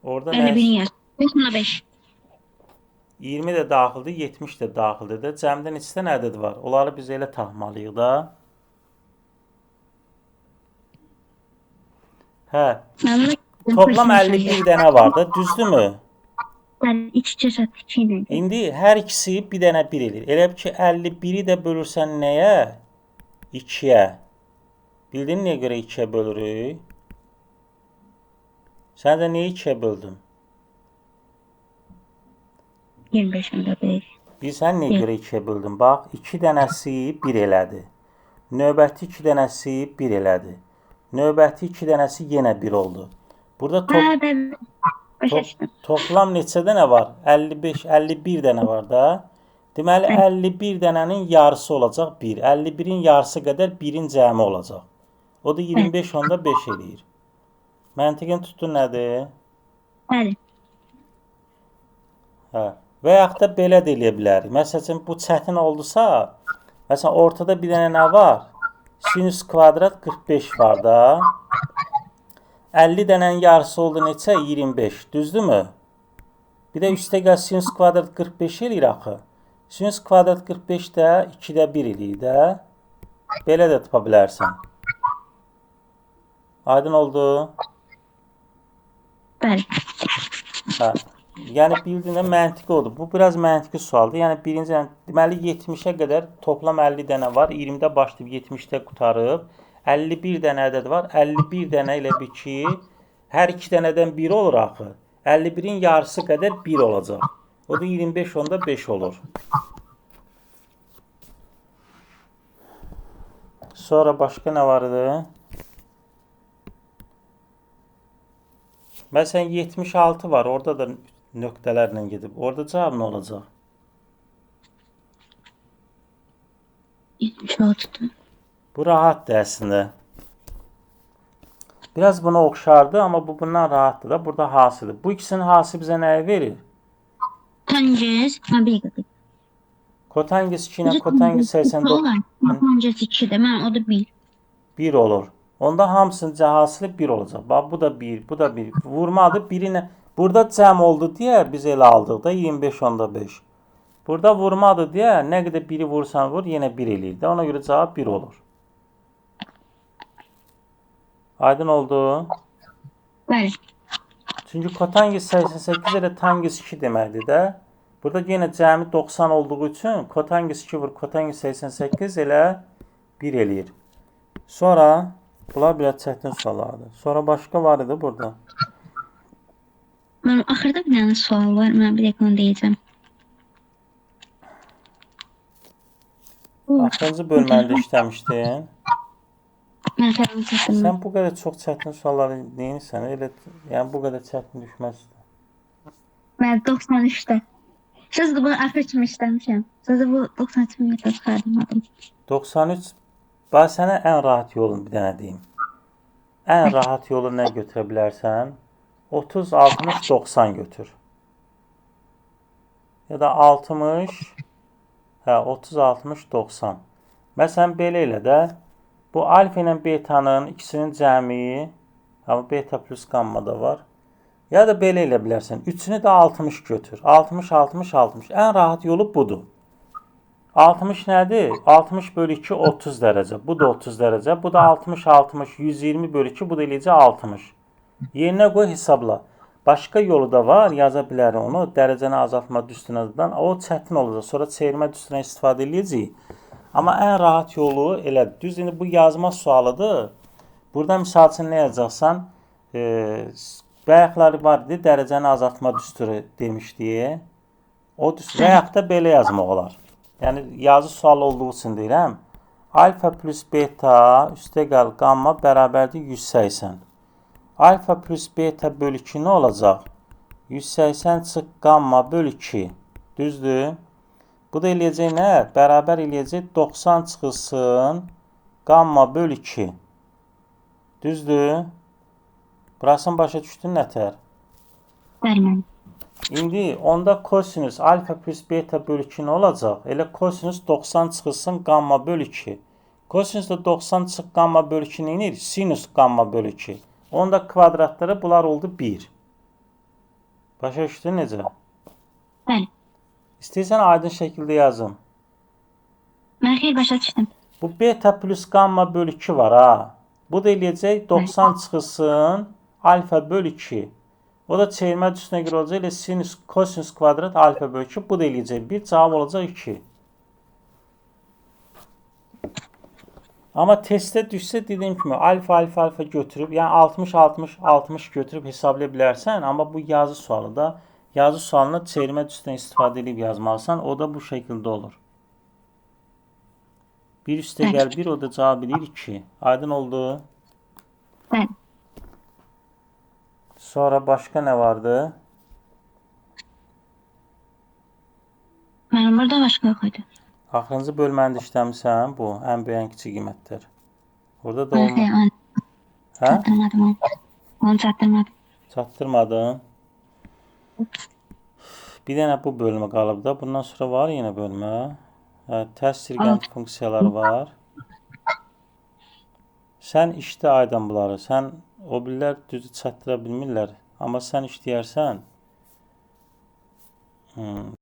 Orada 51'in yarısı. 5. 20 də daxildir, 70 də daxildir də. Cəmdə neçə dənə ədəd var? Onları biz elə taxmalıyıq da. Hə. Toplam 51 dənə var da, düzdürmü? Yəni iç-içə çatdı. İndi hər ikisi bir dənə 1 eləyir. Elə ki 51-i də bölürsən nəyə? 2-yə. Bildin niyə görə 2-yə bölürük? Sən də niyə 2-yə böldün? 25'ində 5. Bilsən niyə görə 2-yə böldüm? Bax, 2 dənəsi 1 elədi. Növbəti 2 dənəsi 1 elədi. Növbəti 2 dənəsi yenə 1 oldu. Burada Bəli. Başa top, düşdüm. toplam neçə dənə var? 55, 51 dənə var da. Deməli Bəli. 51 dənənin yarısı olacaq 1. 51-in yarısı qədər 1-in cəmi olacaq. O da 25 onda 5 eləyir. Məntiqin tutdu nədir? Bəli. Hə. Və yaxud da belə də eləyə bilərik. Məsələn, bu çətin oldusa, məsələn, ortada bir dənə nə var? Sinüs kvadrat 45 var da. 50 dənənin yarısı oldu neçə? 25. Düzdürmü? Bir də üstə gəl sinüs kvadrat 45 eləyir axı. Sinüs kvadrat 45 də 2-də 1 eləyir də. Belə də tapa bilərsən. Aydın oldu? Bəli. Hə. Yəni bildiyində məntiqi oldu. Bu biraz məntiqi sualdır. Yəni birinci, deməli 70-ə qədər toplam 50 dənə var. 20-də başlayıb 70-də qutarıb. 51 dənə ədəd var. 51 dənə ilə bir ki, hər 2 dənədən biri olur axı. 51-in yarısı qədər 1 olacaq. O da 25 onda 5 olur. Sonra başqa nə var idi? Məsələn 76 var. Orada da nöqtələrlə gedib. Orada cavab nə olacaq? 76-dır. Bu rahatdır əslində. Biraz buna oxşardı, amma bu bundan rahatdır da. Burada hasıdır. Bu ikisinin hası bizə nəyi verir? Tangens, bir dəqiqə. Kotangis 2 ilə kotangis 89 Tangens 2-də, mən o da 1. 1 olur. Onda hamısının cəhasili 1 olacaq. Bax, bu da 1, bu da 1. Vurmadı, birinə. Burada cəm oldu deyə biz elə aldıq da 25 onda 5. Burada vurmadı deyə nə qədər 1-i vursan vur, yenə 1 eləyir də. Ona görə cavab 1 olur. Aydın oldu. Bəli. Çünki kotangis 88 elə tangis 2 deməkdir də. Burada yenə cəmi 90 olduğu üçün kotangis 2 vur, kotangis 88 elə 1 eləyir. Sonra bunlar biraz çətin suallardır. Sonra başqa var idi burada. Mən axırda bir dənə sual var. Mən bir dəqiqə onu deyəcəm. Axırıncı bölməndə işləmişdin. Mən xəyanət etdim. Sən bu qədər çox çətin sualları neyinsən? Elə, yəni bu qədər çətin düşməz. Mən 93-də. Sözdə bunu axır kimi işləmişəm. Sözdə bu 93 ümumiyyətlə çıxardım. 93. Bax sənə ən rahat yolunu bir dənə deyim. Ən rahat yolu nə götürə bilərsən? 30, 60, 90 götür. Ya da 60, hə 30, 60, 90. Məsələn belə elə də. Bu alfa ilə betanın ikisinin cəmi, amma beta plus gamma da var. Ya da belə elə bilərsən. Üçünü də 60 götür. 60, 60, 60. Ən rahat yolu budur. 60 nədir? 60 bölü 2 30 dərəcə. Bu da 30 dərəcə. Bu da 60, 60, 120 bölü 2. Bu da eləcə 60. Yerinə qoy hesabla. Başqa yolu da var. Yaza bilərik onu. Dərəcəni azaltma düstunədən. O çətin olacaq. Sonra çevirmə düstunə istifadə edəcəyik. Amma ən rahat yolu elədir. Düz indi bu yazma sualıdır. Burada misal üçün nə yazacaqsan? Bayaqları var idi. Dərəcəni azaltma düsturu demişdik. O düstur və yaxud da belə yazmaq olar. Yəni yazı sual olduğu üçün deyirəm. Alfa plus beta üstə gəl gamma bərabərdir 180. Alfa plus beta bölü 2 nə olacaq? 180 çıx gamma bölü 2. Düzdür? Bu da eləyəcək nə? Bərabər eləyəcək 90 çıxılsın gamma bölü 2. Düzdür? Burasını başa düşdün nətər? Bəli. İndi onda kosinüs alfa plus beta bölü 2 nə olacaq? Elə kosinüs 90 çıxılsın gamma bölü 2. Kosinüs də 90 çıx gamma bölü 2 neyinir? Sinüs gamma bölü 2. Onda kvadratları bunlar oldu 1. Başa düşdün necə? Bəli. İstəyirsən aydın şəkildə yazım. Mən xeyr başa düşdüm. Bu beta plus gamma bölü 2 var ha. Bu da eləyəcək 90 çıxılsın alfa bölü 2. O da çevirmə düstunə görə olacaq. Elə sinüs kosinüs kvadrat alfa bölü 2. Bu da eləyəcək 1. Cavab olacaq 2. Amma testdə düşsə dediyim kimi alfa götürüb, yəni 60 60 60 götürüb hesablaya bilərsən, amma bu yazı sualı da yazı sualına çevirmə düstunə istifadə edib yazmalısan, o da bu şəkildə olur. 1 üstə gəl 1, o da cavab edir 2. Aydın oldu? Bəli. Sonra başka ne vardı? Mənim burada başqa yox idi. Axırıncı bölməni də işləmisən. Bu ən böyük ən kiçik qiymətdir. Orada da Mən olma. xeyr, Hə? çatdırmadım onu. Onu çatdırmadım. Çatdırmadın. Bir dənə bu bölmə qalıb da. Bundan sonra var yenə bölmə. Hə, tərs sirgən funksiyaları var. Sən işlə aydan bunları. Sən o birilər düzü çatdıra bilmirlər. Amma sən işləyərsən.